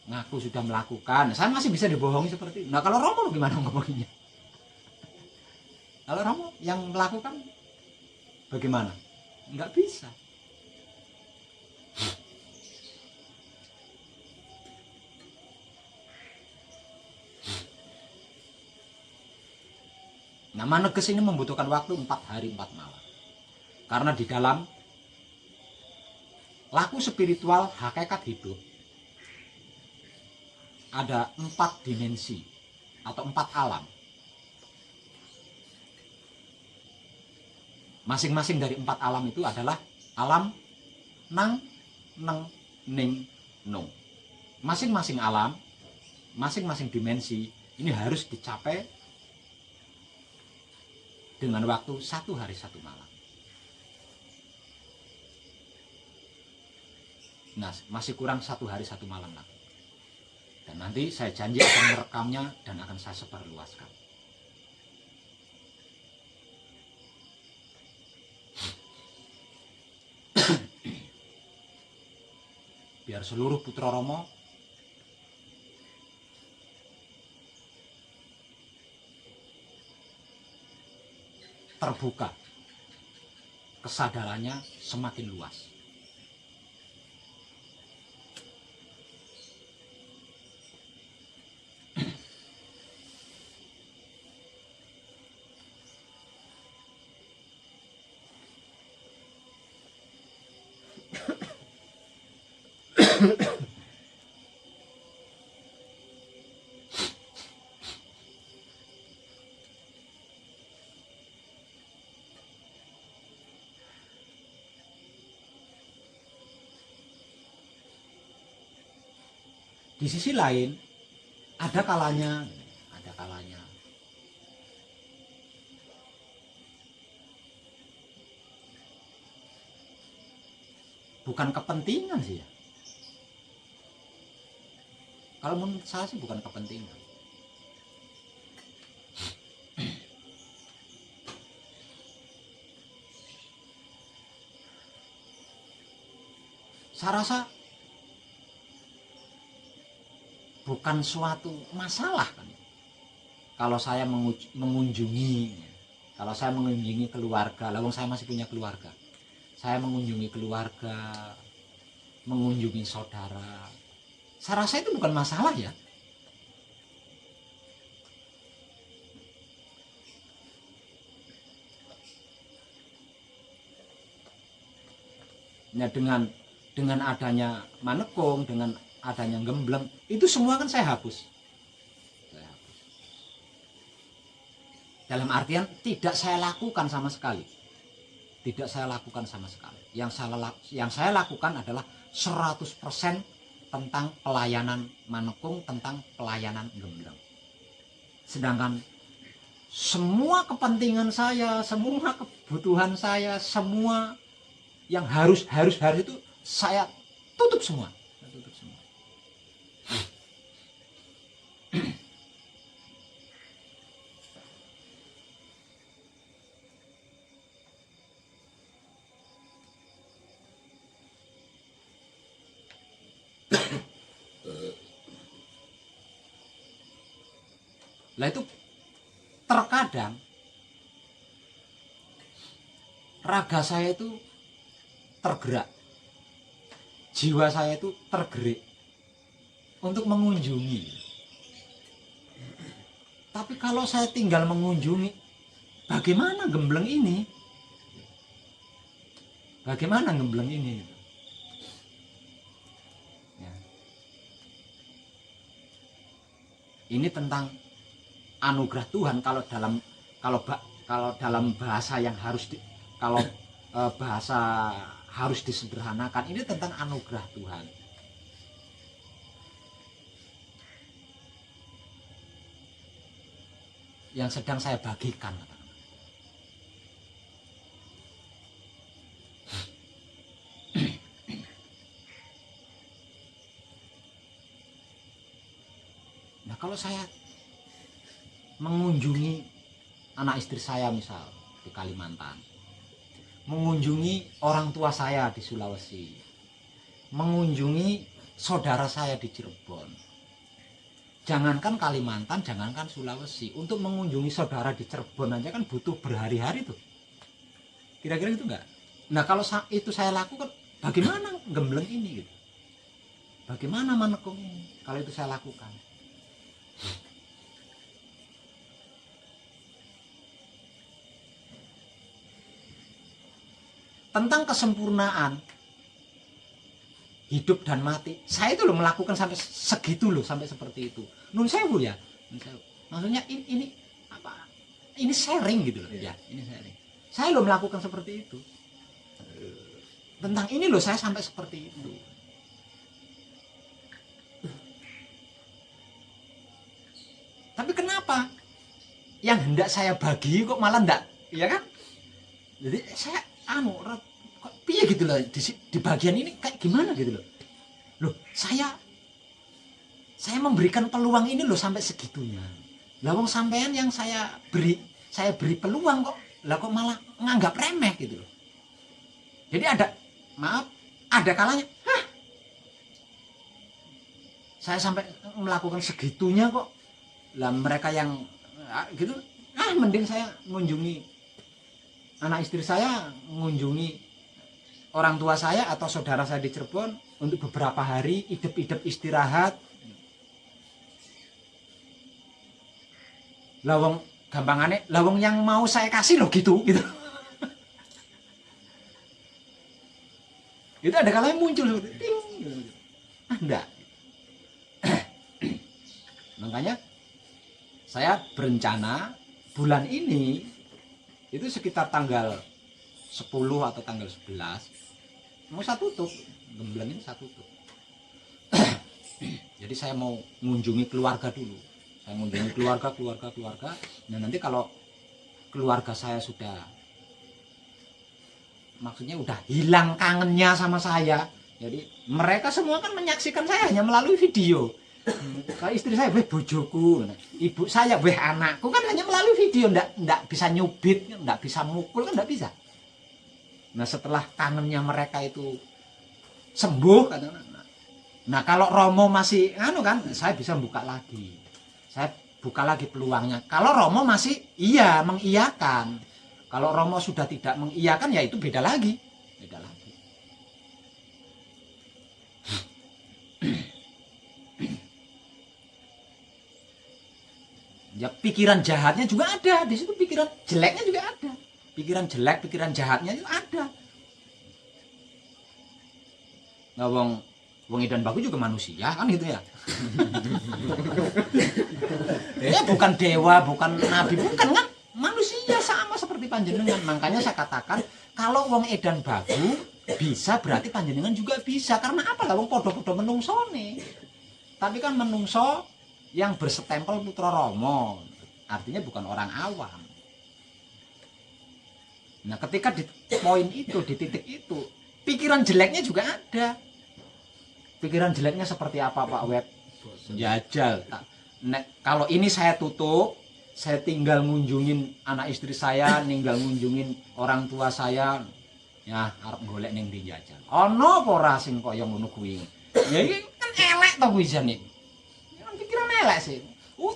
Speaker 1: ngaku sudah melakukan, saya masih bisa dibohongi seperti itu. Nah kalau Romo gimana ngomongnya? Kalau Romo yang melakukan bagaimana? Nggak bisa. Nah maneges ini membutuhkan waktu 4 hari 4 malam. Karena di dalam laku spiritual hakikat hidup ada 4 dimensi atau 4 alam. Masing-masing dari 4 alam itu adalah alam nang, neng, ning, nung. Masing-masing alam, masing-masing dimensi ini harus dicapai dengan waktu 1 hari 1 malam. Nah, masih kurang 1 hari 1 malam lagi. Dan nanti saya janji akan merekamnya dan akan saya sebarluaskan. Biar seluruh putra Romo terbuka, kesadarannya semakin luas. Di sisi lain ada kalanya bukan kepentingan sih ya. Kalau menurut saya sih bukan kepentingan. Saya rasa bukan suatu masalah kan. Kalau saya mengunjungi keluarga, lawang saya masih punya keluarga. Saya mengunjungi keluarga, mengunjungi saudara. Saya rasa itu bukan masalah ya. Ya dengan adanya manekung, dengan adanya gembleng, itu semua kan saya hapus. Dalam artian tidak saya lakukan sama sekali. Tidak saya lakukan sama sekali. Yang saya lakukan adalah 100% tentang pelayanan manekung, tentang pelayanan gembleng. Sedangkan semua kepentingan saya, semua kebutuhan saya, semua yang harus itu saya tutup semua. Lah itu terkadang raga saya itu tergerak, jiwa saya itu tergerik untuk mengunjungi. Tapi kalau saya tinggal mengunjungi, bagaimana gembleng ini? Bagaimana gembleng ini? Ya. Ini tentang anugerah Tuhan. Kalau dalam bahasa yang harus bahasa harus disederhanakan, ini tentang anugerah Tuhan. Yang sedang saya bagikan. Nah, kalau saya mengunjungi anak istri saya misal di Kalimantan, mengunjungi orang tua saya di Sulawesi, mengunjungi saudara saya di Cirebon, jangankan Kalimantan, jangankan Sulawesi, untuk mengunjungi saudara di Cirebon aja kan butuh berhari-hari tuh. Kira-kira gitu enggak? Nah, kalau itu saya lakukan, bagaimana gembleng ini gitu? Bagaimana manekung ini kalau itu saya lakukan? Tentang kesempurnaan hidup dan mati, saya itu loh melakukan sampai segitu loh, sampai seperti itu. Nun sewu ya, maksudnya ini apa? Ini sharing gitu loh, ya. Ini sharing. Saya loh melakukan seperti itu. Tentang ini loh saya sampai seperti itu. Tapi kenapa yang hendak saya bagi kok malah enggak, ya kan? Jadi saya kok piye gitu loh di bagian ini kayak gimana gitu loh. Loh, saya memberikan peluang ini loh sampai segitunya. Lah wong sampean yang saya beri peluang kok malah nganggap remeh gitu loh. Jadi ada kalanya, saya sampai melakukan segitunya kok. Lah mereka yang gitu, mending saya mengunjungi anak istri saya, mengunjungi orang tua saya atau saudara saya di Cirebon untuk beberapa hari, idep-idep istirahat. Lawang gampangane, lawang yang mau saya kasih loh gitu. Itu ada kalanya muncul seperti ting. Enggak. Makanya saya berencana bulan ini itu sekitar tanggal 10 atau tanggal 11 mau saya tutup, gembleng ini saya tutup. Jadi saya mau mengunjungi keluarga dulu. Saya mengunjungi keluarga. Nah, nanti kalau keluarga saya sudah maksudnya udah hilang kangennya sama saya. Jadi mereka semua kan menyaksikan saya hanya melalui video. Kalau istri saya, weh bojoku, ibu saya, weh anakku, kan hanya melalui video, ndak bisa nyubit, ndak bisa mukul, kan ndak bisa. Nah setelah kangennya mereka itu sembuh, nah kalau Romo masih, kan, saya bisa buka lagi. Saya buka lagi peluangnya. Kalau Romo masih iya mengiyakan, kalau Romo sudah tidak mengiyakan, ya itu beda lagi, beda lagi. Ya pikiran jahatnya juga ada di situ, pikiran jeleknya juga ada, pikiran jelek, pikiran jahatnya itu ada. Nah, wong edan baku juga manusia kan gitu ya. Ya bukan dewa, bukan nabi, bukan kan, manusia sama seperti panjenengan. Makanya saya katakan kalau wong edan baku bisa, berarti panjenengan juga bisa. Karena apa lah, wong podo-podo menungsone. Tapi kan menungso yang berstempel putra Romo, artinya bukan orang awam. Nah ketika di poin itu, di titik itu, pikiran jeleknya juga ada. Pikiran jeleknya seperti apa Pak Web? Jajal. Kalau ini saya tutup, saya tinggal ngunjungin anak istri saya, tinggal ngunjungin orang tua saya, ya arep golek ning ndi jajal. Ana apa ora sing kaya ngono kuwi? Ya iki kan elek to kuwi jan iki. Kan pikiran elek sih.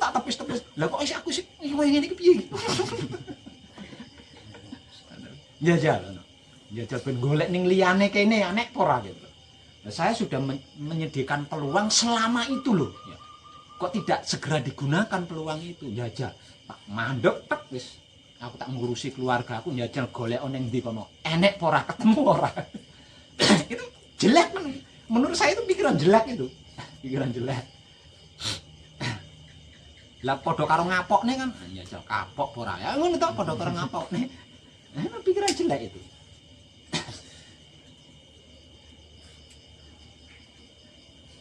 Speaker 1: Tak tepis-tepis. Lah kok aku sih ngene iki piye iki? Jajal. Jajal ben golek ning liyane kene nek ora gitu. Nah, saya sudah menyediakan peluang selama itu loh. Ya. Kok tidak segera digunakan peluang itu? Jajal, tak mandek tek wis. Aku tak ngurusi keluarga aku, jajal golek ning ndi kono. Enek ora ketemu ora. Itu jelek menurut saya, itu pikiran jelek itu. Pikiran jelek. Lah padha karo ngapokne kan, jajal kapok ora. Ya ngono to, padha karo ngapokne. Pikiran jelek itu.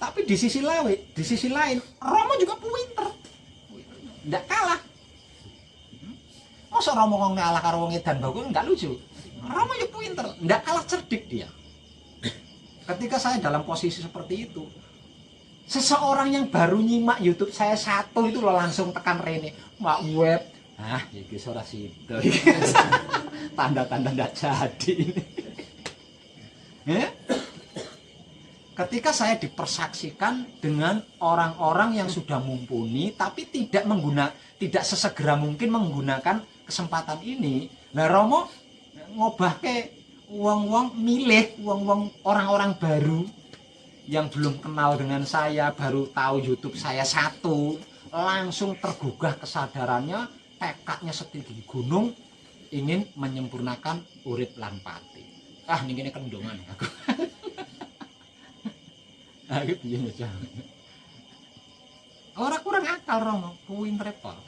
Speaker 1: Tapi di sisi lain, Romo juga pinter. Nggak kalah. Masa Romo ngomong kalah karo wong edan bagus, nggak lucu. Romo juga pinter, nggak kalah cerdik dia. Ketika saya dalam posisi seperti itu, seseorang yang baru nyimak YouTube saya satu itu loh langsung tekan Rene, Mak Web. Iki ora sido. Tanda-tanda ndak jadi ini. Ketika saya dipersaksikan dengan orang-orang yang sudah mumpuni tapi tidak sesegera mungkin menggunakan kesempatan ini. Nah Romo ngobahke wong-wong milih wong-wong orang-orang baru yang belum kenal dengan saya, baru tahu YouTube saya satu, langsung tergugah kesadarannya, tekadnya setinggi gunung, ingin menyempurnakan urip lan pati. Ini kendongan aku. Aku piye aja. Ora kurang akal Romo, kuwi repot.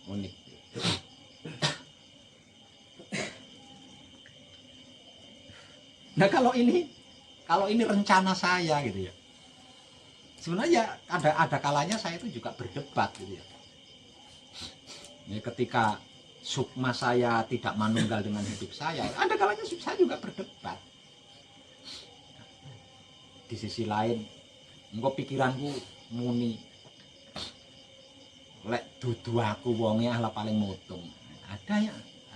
Speaker 1: Unik. Nah kalau ini rencana saya gitu ya. Sebenarnya ada kalanya saya itu juga berdebat gitu ya. Ketika sukma saya tidak manunggal dengan hidup saya, ada kalanya saya juga berdebat. Di sisi lain, engko pikiranku muni, lek dudu aku wonge ala paling mutung. Ada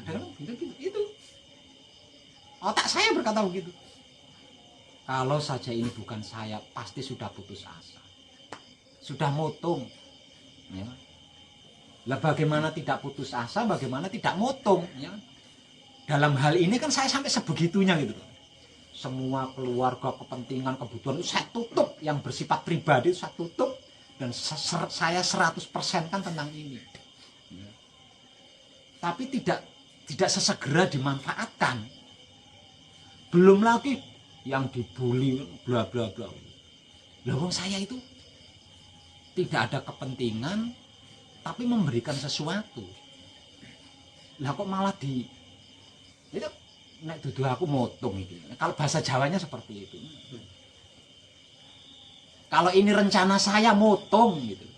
Speaker 1: kan gitu. Itu otak saya berkata begitu. Kalau saja ini bukan saya, pasti sudah putus asa, sudah mutung. Ya. Lah bagaimana tidak putus asa, bagaimana tidak mutung? Ya. Dalam hal ini kan saya sampai sebegitunya gitu. Semua keluarga, kepentingan, kebutuhan itu saya tutup, yang bersifat pribadi itu saya tutup, dan saya 100% kan tentang ini. Ya. Tapi tidak sesegera dimanfaatkan. Belum lagi yang dibully bla bla bla. Lah wong saya itu tidak ada kepentingan tapi memberikan sesuatu. Lah kok malah itu nek dudu aku motong iki. Kalau bahasa Jawanya seperti itu. Kalau ini rencana saya motong gitu.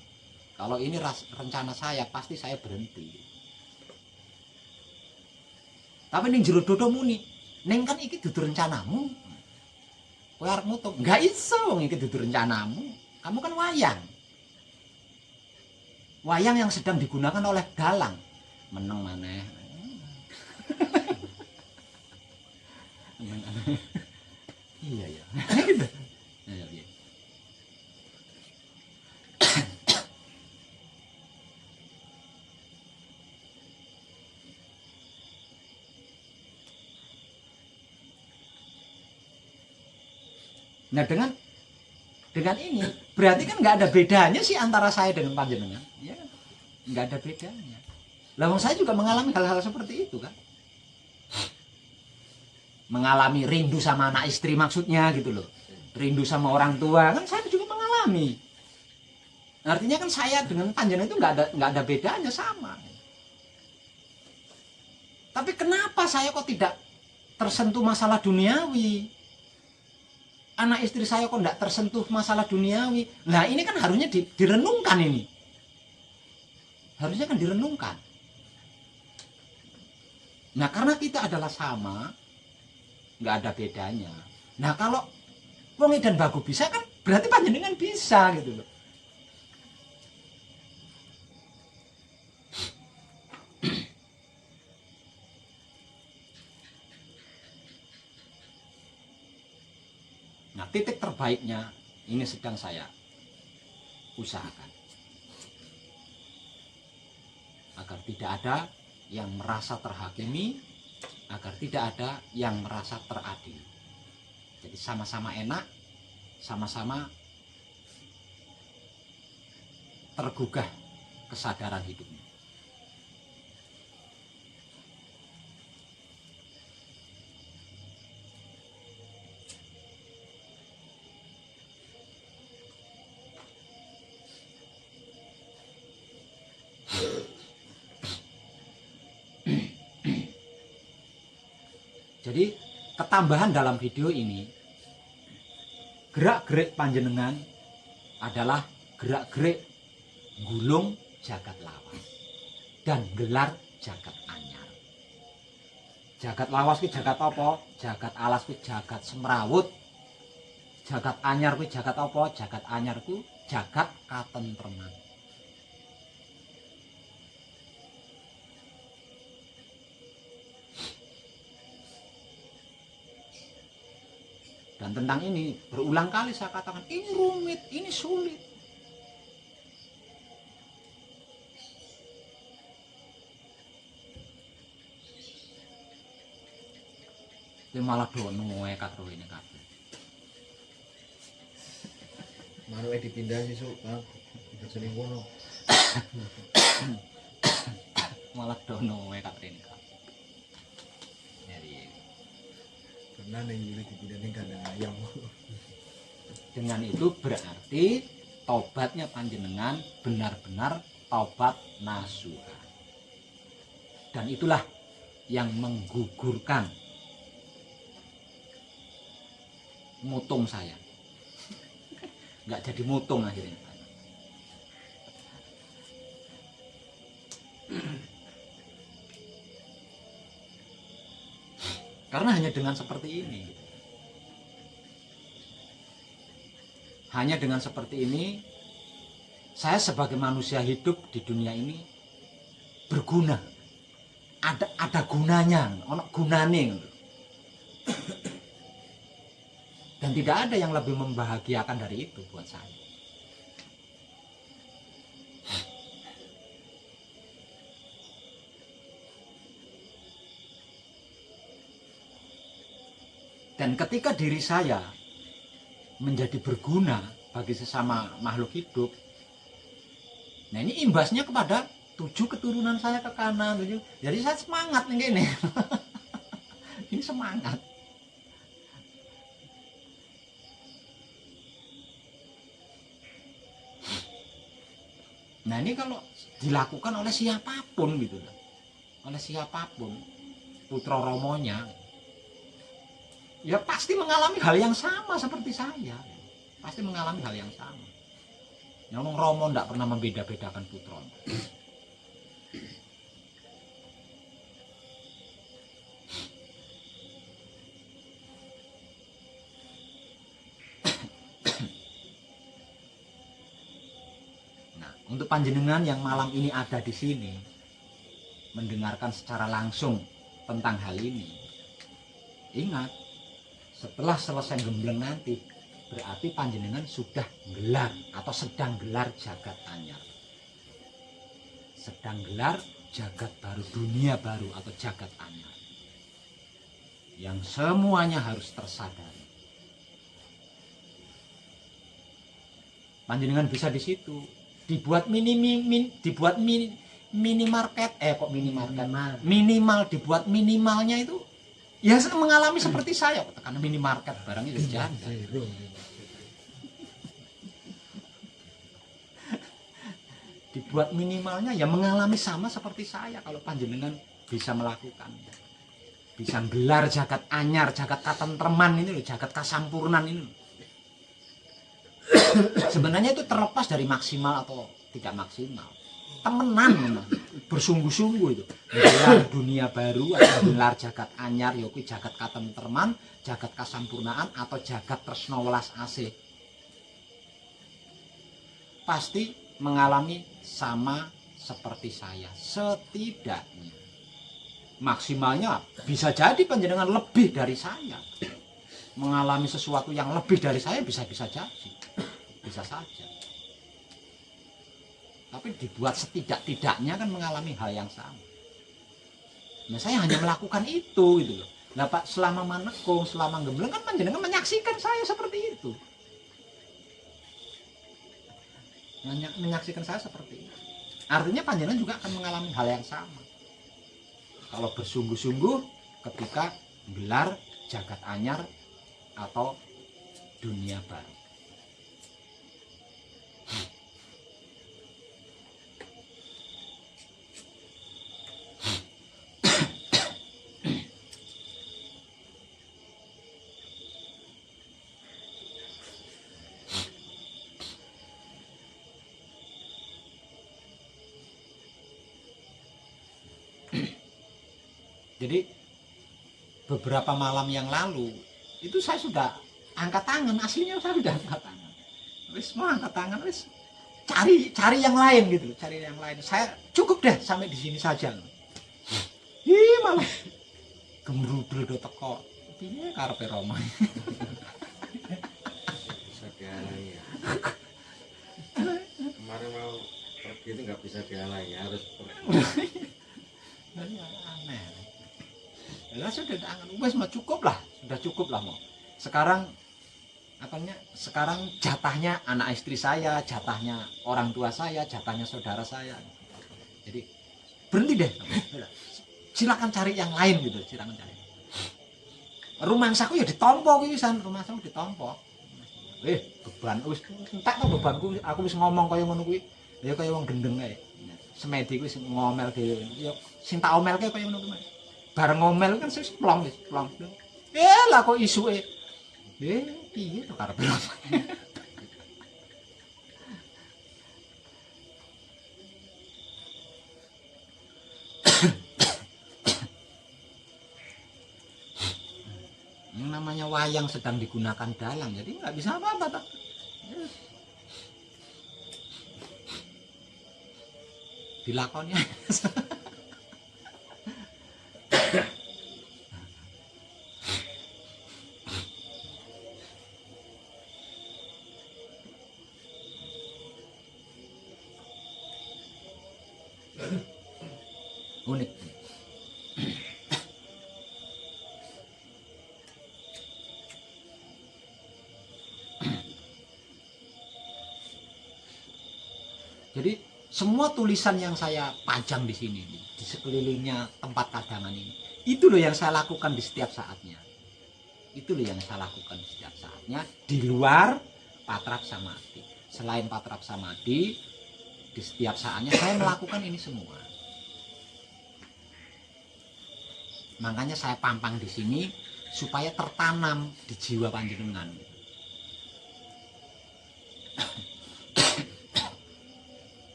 Speaker 1: Kalau ini rencana saya pasti saya berhenti. Tapi ning jero dodo muni, "Ning kan iki dudu rencanamu." Kowe arep mutung, enggak iso wong iki dudu rencanamu. Kamu kan wayang. Wayang yang sedang digunakan oleh dalang. Meneng maneh. Iya ya. Iya, iya. Nah dengan ini berarti kan nggak ada bedanya sih antara saya dengan panjenengan, ya kan? Nggak ada bedanya. Lah wong saya juga mengalami hal-hal seperti itu kan, mengalami rindu sama anak istri maksudnya gitu loh, rindu sama orang tua kan saya juga mengalami. Artinya kan saya dengan panjenengan itu nggak ada bedanya, sama. Tapi kenapa saya kok tidak tersentuh masalah duniawi? Anak istri saya kok tidak tersentuh masalah duniawi? Nah ini kan harusnya direnungkan ini. Harusnya kan direnungkan. Nah karena kita adalah sama, nggak ada bedanya. Nah kalau wong dan bagu bisa kan berarti panjenengan bisa gitu loh. Nah titik terbaiknya ini sedang saya usahakan agar tidak ada yang merasa terhakimi, agar tidak ada yang merasa teradili. Jadi sama-sama enak, sama-sama tergugah kesadaran hidupnya. Jadi ketambahan dalam video ini, gerak-gerik panjenengan adalah gerak-gerik gulung jagat lawas dan gelar jagat anyar. Jagat lawas ku jagat apa? Jagat alas ku jagat semrawut. Jagat anyar ku jagat apa? Jagat anyar ku jagat katentreman. Dan tentang ini berulang kali saya katakan, ini rumit, ini sulit. Ini malah dono karo ini kabeh.
Speaker 2: Manuke dipindah sesuk, Bang. Dijene ngono.
Speaker 1: Malah dono karo ini kabeh.
Speaker 2: Karena ning ngene dipindah ning kandang ayam.
Speaker 1: Dengan itu berarti tobatnya panjenengan benar-benar tobat nasuha. Dan itulah yang menggugurkan mutung saya. Nggak jadi mutung akhirnya. Karena hanya dengan seperti ini, hanya dengan seperti ini, saya sebagai manusia hidup di dunia ini berguna, ada gunanya, ono gunane, dan tidak ada yang lebih membahagiakan dari itu buat saya. Dan ketika diri saya menjadi berguna bagi sesama makhluk hidup, nah ini imbasnya kepada 7 keturunan saya ke kanan, 7. Jadi saya semangat nih gini. Ini semangat. Nah ini kalau dilakukan oleh siapapun gitu loh, oleh siapapun, putra romonya, ya pasti mengalami hal yang sama seperti saya. Pasti mengalami hal yang sama. Ngomong Romo tidak pernah membeda-bedakan putra. Untuk panjenengan yang malam ini ada di sini mendengarkan secara langsung tentang hal ini, ingat, setelah selesai gembleng nanti berarti panjenengan sudah gelar atau sedang gelar jagat anyar, sedang gelar jagat baru, dunia baru atau jagat anyar yang semuanya harus tersadari. Panjenengan bisa di situ dibuat minimarket, kok minimarket, minimal dibuat minimalnya itu ya mengalami seperti saya, karena minimarket barang itu jaga. Dibuat minimalnya ya mengalami sama seperti saya. Kalau panjenengan bisa melakukannya, bisa gelar jagat anyar, jagat katentreman ini loh, jagat kasampurnan ini loh. Sebenarnya itu terlepas dari maksimal atau tidak maksimal, temenan memang, bersungguh-sungguh itu gelar dunia baru atau gelar jagat anyar, yaitu jagat katentreman, jagat kasampurnaan atau jagat tresno welas asih, pasti mengalami sama seperti saya. Setidaknya maksimalnya bisa jadi panjenengan lebih dari saya, mengalami sesuatu yang lebih dari saya, bisa jadi, bisa saja. Tapi dibuat setidak-tidaknya kan mengalami hal yang sama. Nah, saya hanya melakukan itu gitu loh. Nah Pak, selama manekung, selama gembleng kan panjenengan menyaksikan saya seperti itu. Menyaksikan saya seperti itu. Artinya panjenengan juga akan mengalami hal yang sama kalau bersungguh-sungguh ketika gelar jagat anyar atau dunia baru. Jadi beberapa malam yang lalu itu saya sudah angkat tangan, aslinya saya sudah angkat tangan. Wis mau angkat tangan, wis cari yang lain gitu, cari yang lain. Saya cukup deh sampai di sini saja. Ih malah gembrudul do teko. Piye karepe Roma?
Speaker 2: Bisa dihalangi ya. Kemarin mau pergi itu nggak bisa dihalangi, harus pergi.
Speaker 1: Aneh. Ya sudah tangan, wes mah cukup lah, sudah cukup lah mau. Sekarang apanya? Sekarang jatahnya anak istri saya, jatahnya orang tua saya, jatahnya saudara saya. Jadi berhenti deh. Silakan cari yang lain gitu, silakan cari. Rumah saku ya ditompo kuwi san, rumah saku ditompo. Beban wis entek to bebanku, aku wis ngomong kaya ngono kuwi. Ya kaya wong gendeng ae. Semedi kuwi ngomel dhewe. Ya sing tak omelke kaya ngono kuwi. Bareng ngomel kan wis plong. Lah kok isuke. Piye to karepe. Namanya wayang sedang digunakan dalang, jadi nggak bisa apa-apa tak. Dilakoni. Unik. Jadi semua tulisan yang saya pajang di sini, di sekelilingnya tempat kadangan ini, itu loh yang saya lakukan di setiap saatnya. Itu loh yang saya lakukan di setiap saatnya di luar Patrap Samadhi. Selain Patrap Samadhi, di setiap saatnya saya melakukan ini semua. Makanya saya pampang di sini supaya tertanam di jiwa panjenengan.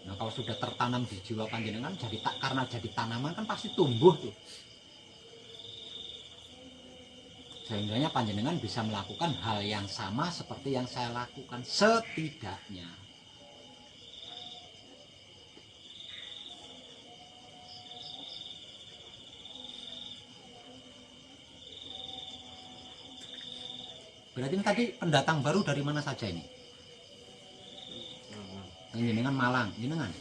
Speaker 1: Nah, kalau sudah tertanam di jiwa panjenengan, karena jadi tanaman kan pasti tumbuh tuh. Sehingga panjenengan bisa melakukan hal yang sama seperti yang saya lakukan setidaknya. Berarti ini tadi pendatang baru dari mana saja ini? Yang jenengan Malang, jenengan?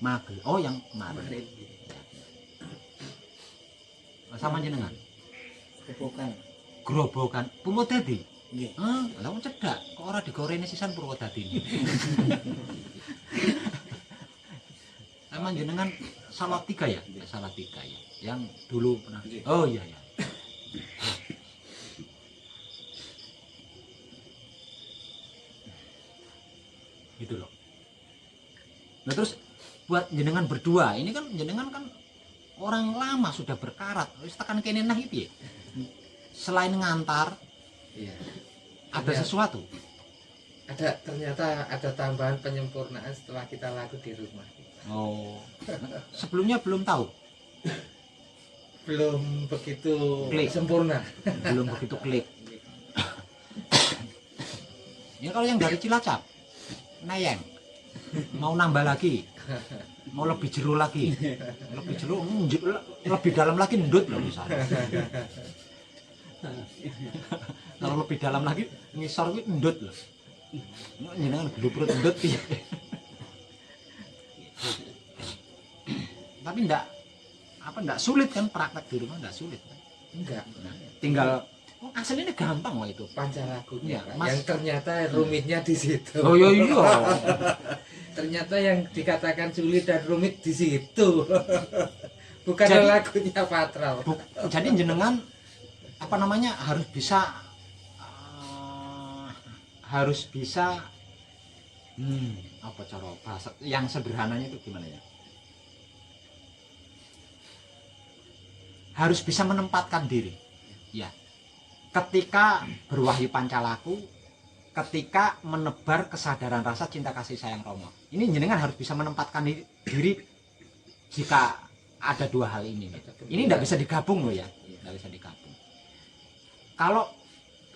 Speaker 1: Magelang. Oh, yang kemarin. Sama jenengan?
Speaker 3: Bukan.
Speaker 1: Grobogan. Purwodadi.
Speaker 3: Nggih.
Speaker 1: Lah wong cedhak, kok ora digorene sisan Purwodadi ini. Emang jenengan Salatiga ya? Salatiga ya. Yang dulu pernah. Oh iya ya. Gitu loh. Nah terus buat jenengan berdua, ini kan jenengan kan orang lama sudah berkarat. Wis tekan kene nah iki piye? Selain ngantar,
Speaker 2: Iya.
Speaker 1: ada sesuatu.
Speaker 2: Ternyata ada tambahan penyempurnaan setelah kita laku di rumah.
Speaker 1: Oh. Sebelumnya belum tahu.
Speaker 2: Belum begitu
Speaker 1: Klik.
Speaker 2: sempurna.
Speaker 1: Belum begitu klik. Ini kalau yang dari Cilacap, Nayeng, mau nambah lagi, mau lebih jeru lagi, lebih dalam lagi ndut loh misalnya. Kalau lebih dalam lagi ngisor itu ndut loh. Jenengan glupret ndut ya. Tapi enggak sulit kan praktek di rumah, enggak sulit kan?
Speaker 2: Enggak.
Speaker 1: Nah, tinggal aslinya gampang lah itu.
Speaker 2: Pancalagunya,
Speaker 1: Ya,
Speaker 2: Pak.
Speaker 1: Mas.
Speaker 2: Yang ternyata rumitnya di situ.
Speaker 1: Oh iya iya.
Speaker 2: Ternyata yang dikatakan sulit dan rumit di situ. Bukan
Speaker 1: Jadi-
Speaker 2: lagunya Patral.
Speaker 1: Jadi jenengan apa namanya harus bisa apa cara bahasa yang sederhananya itu gimana ya? Harus bisa menempatkan diri. Ya. Ketika berwahyu pancalaku, ketika menebar kesadaran rasa cinta kasih sayang Romo. Ini jenengan harus bisa menempatkan diri jika ada dua hal ini. Ini tidak bisa digabung loh ya. Tidak bisa digabung. Kalau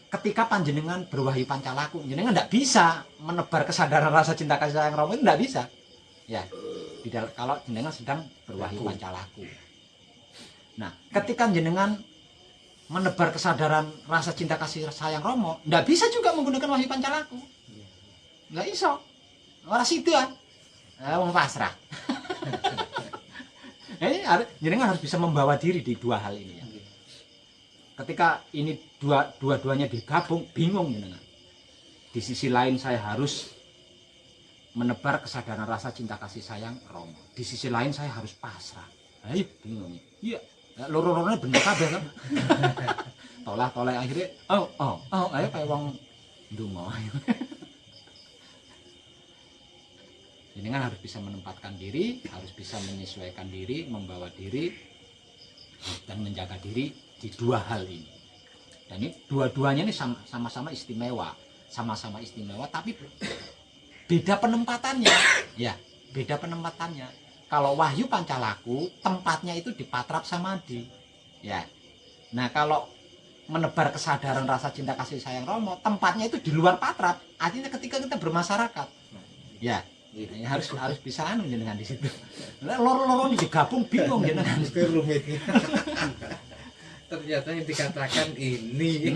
Speaker 1: ketika panjenengan berwahyu pancalaku, jenengan tidak bisa menebar kesadaran rasa cinta kasih sayang Romo, itu tidak bisa. Ya. Kalau jenengan sedang berwahyu pancalaku. Nah, ketika jenengan menebar kesadaran rasa cinta kasih sayang Romo, ndak bisa juga menggunakan wahyu pancalaku. Nggak iso. Ora situ kan. Wong pasrah. Jenengan harus bisa membawa diri di dua hal ini ya. Ketika ini dua-duanya digabung, bingung jenengan. Di sisi lain saya harus menebar kesadaran rasa cinta kasih sayang Romo. Di sisi lain saya harus pasrah. Ayo bingung. Iya. Loro-lorone bener kabeh kan. Toleh akhirnya ayo kayak wong ndonga. Jenengan harus bisa menempatkan diri, harus bisa menyesuaikan diri, membawa diri dan menjaga diri di dua hal ini. Dan ini dua-duanya ini sama-sama istimewa, tapi beda penempatannya. Ya, beda penempatannya. Kalau wahyu pancalaku, tempatnya itu di Patrap Samadhi. Ya. Nah, kalau menebar kesadaran rasa cinta kasih sayang Romo, tempatnya itu di luar Patrap. Artinya ketika kita bermasyarakat. Ya. Ya, harus bisa jenengan di situ. Loro-loro digabung bingung jenengan.
Speaker 2: Itu rumitnya. Ternyata yang dikatakan ini.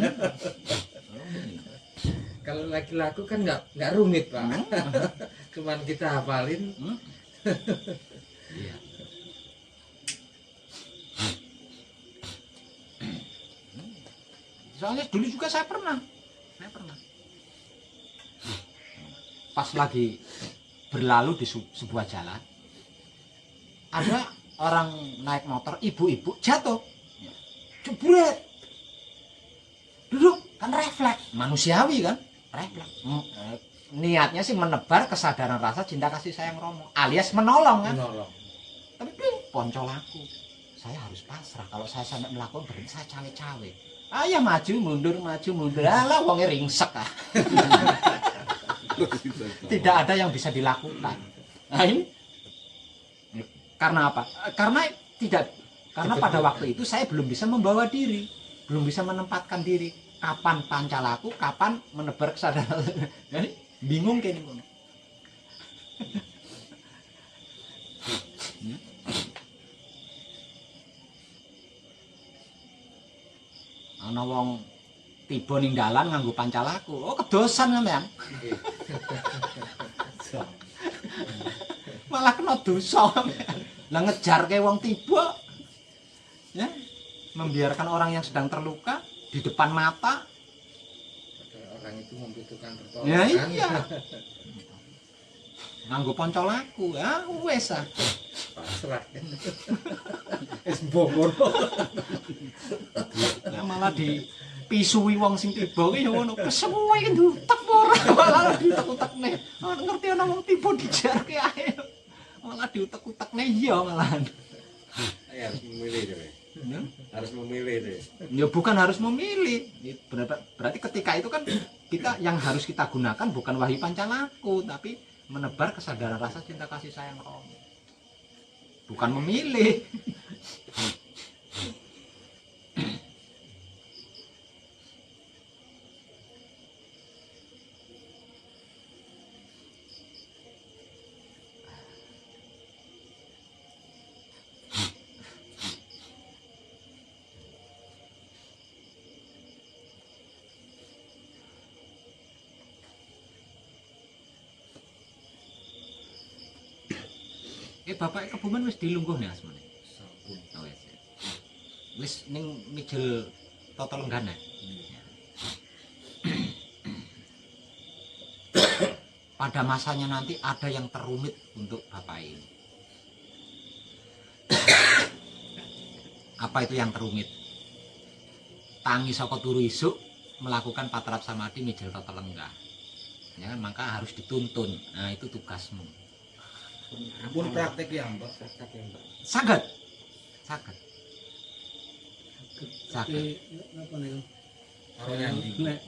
Speaker 2: Kalau lagi laku kan nggak rumit, Pak. Cuman kita hafalin.
Speaker 1: Iya. Soalnya dulu juga saya pernah. Pas lagi berlalu di sebuah jalan, ada orang naik motor, ibu-ibu jatuh, jebret, duduk, kan refleks, manusiawi kan, refleks. Niatnya sih menebar kesadaran rasa cinta kasih sayang Romo, alias menolong kan.
Speaker 2: Menolong.
Speaker 1: Tapi poncol aku, saya harus pasrah. Kalau saya sampai melakukan berarti saya cawe-cawe. Ayah maju mundur, alah wongnya ringsek ah. Tidak ada yang bisa dilakukan. Nah ini karena apa? Karena pada waktu itu saya belum bisa membawa diri, belum bisa menempatkan diri. Kapan pancalaku, kapan menebar kesadaran. Jadi bingung kayak gini. Ana wong tiba ning dalan nganggo pancalaku. Oh, kedosan sampean. Malah kena dosa sampean. Lah ngejarke wong tiba. Ya. Membiarkan orang yang sedang terluka di depan mata.
Speaker 2: Orang itu membutuhkan
Speaker 1: Ya
Speaker 2: pertolongan.
Speaker 1: iya. Nganggo pancalaku. Ah, wis ah.
Speaker 2: Pasrah. Wis mbokon.
Speaker 1: Nah, malah dipisui wong sing tiba ki ya ngono. Kesuwe ki ndutek ora. Malah diutek-utekne. Ngerti ana wong tiba dijarke ae. Malah diutek-utekne iya malahan.
Speaker 3: Harus memilih deh.
Speaker 1: Ya.
Speaker 3: Harus memilih deh.
Speaker 1: Ya bukan harus memilih. Berarti ketika itu kan kita yang harus kita gunakan bukan wahyu pancalaku, tapi menebar kesadaran rasa cinta kasih sayang Romo. Bukan memilih. Bapak Kebumen wis dilungguh nih asmane.
Speaker 2: Sampun.
Speaker 1: Oh, wis ning mijil Tata Lenggana. Pada masanya nanti ada yang terumit untuk Bapak ini. Apa itu yang terumit? Tangi saka turu isuk melakukan patrap samadhi mijil Tata Lenggah. Ya kan, maka harus dituntun. Nah, itu tugasmu.
Speaker 2: Ampun praktek ya, Mbak. Praktek ya, Mbak.
Speaker 1: Saged. Saged. Saged.
Speaker 4: Napa niku?
Speaker 2: Karo nyandi.
Speaker 4: Nek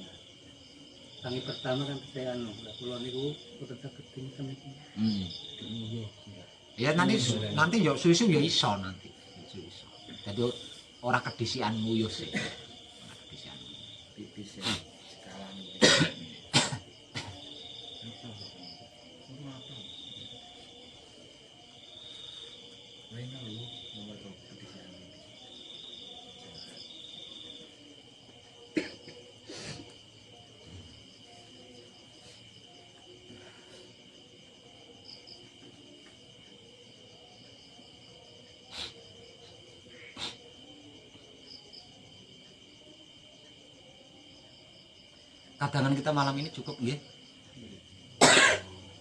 Speaker 4: tangi pertama kan saya anu, lah kula niku boten saged dinten iki.
Speaker 1: Ya nanti yo susu ya iso nanti. Iso. Jadi ora kedisian nguyuh sih. Ora kedisian.
Speaker 2: Pipis ya. Sekalan.
Speaker 1: Kadangan kita malam ini cukup nggih.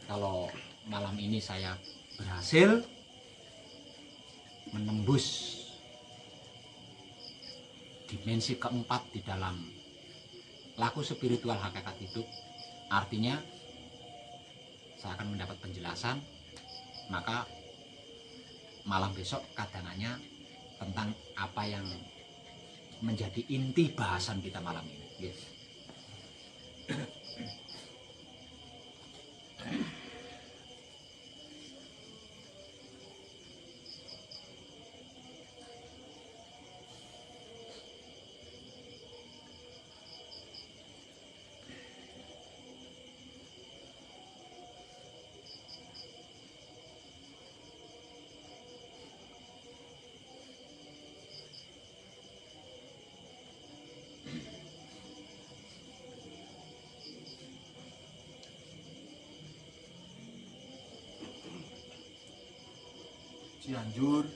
Speaker 1: Kalau malam ini saya berhasil menembus dimensi keempat di dalam laku spiritual hakikat hidup, artinya saya akan mendapat penjelasan, maka malam besok kadangannya tentang apa yang menjadi inti bahasan kita malam ini. Yes.
Speaker 3: Cianjur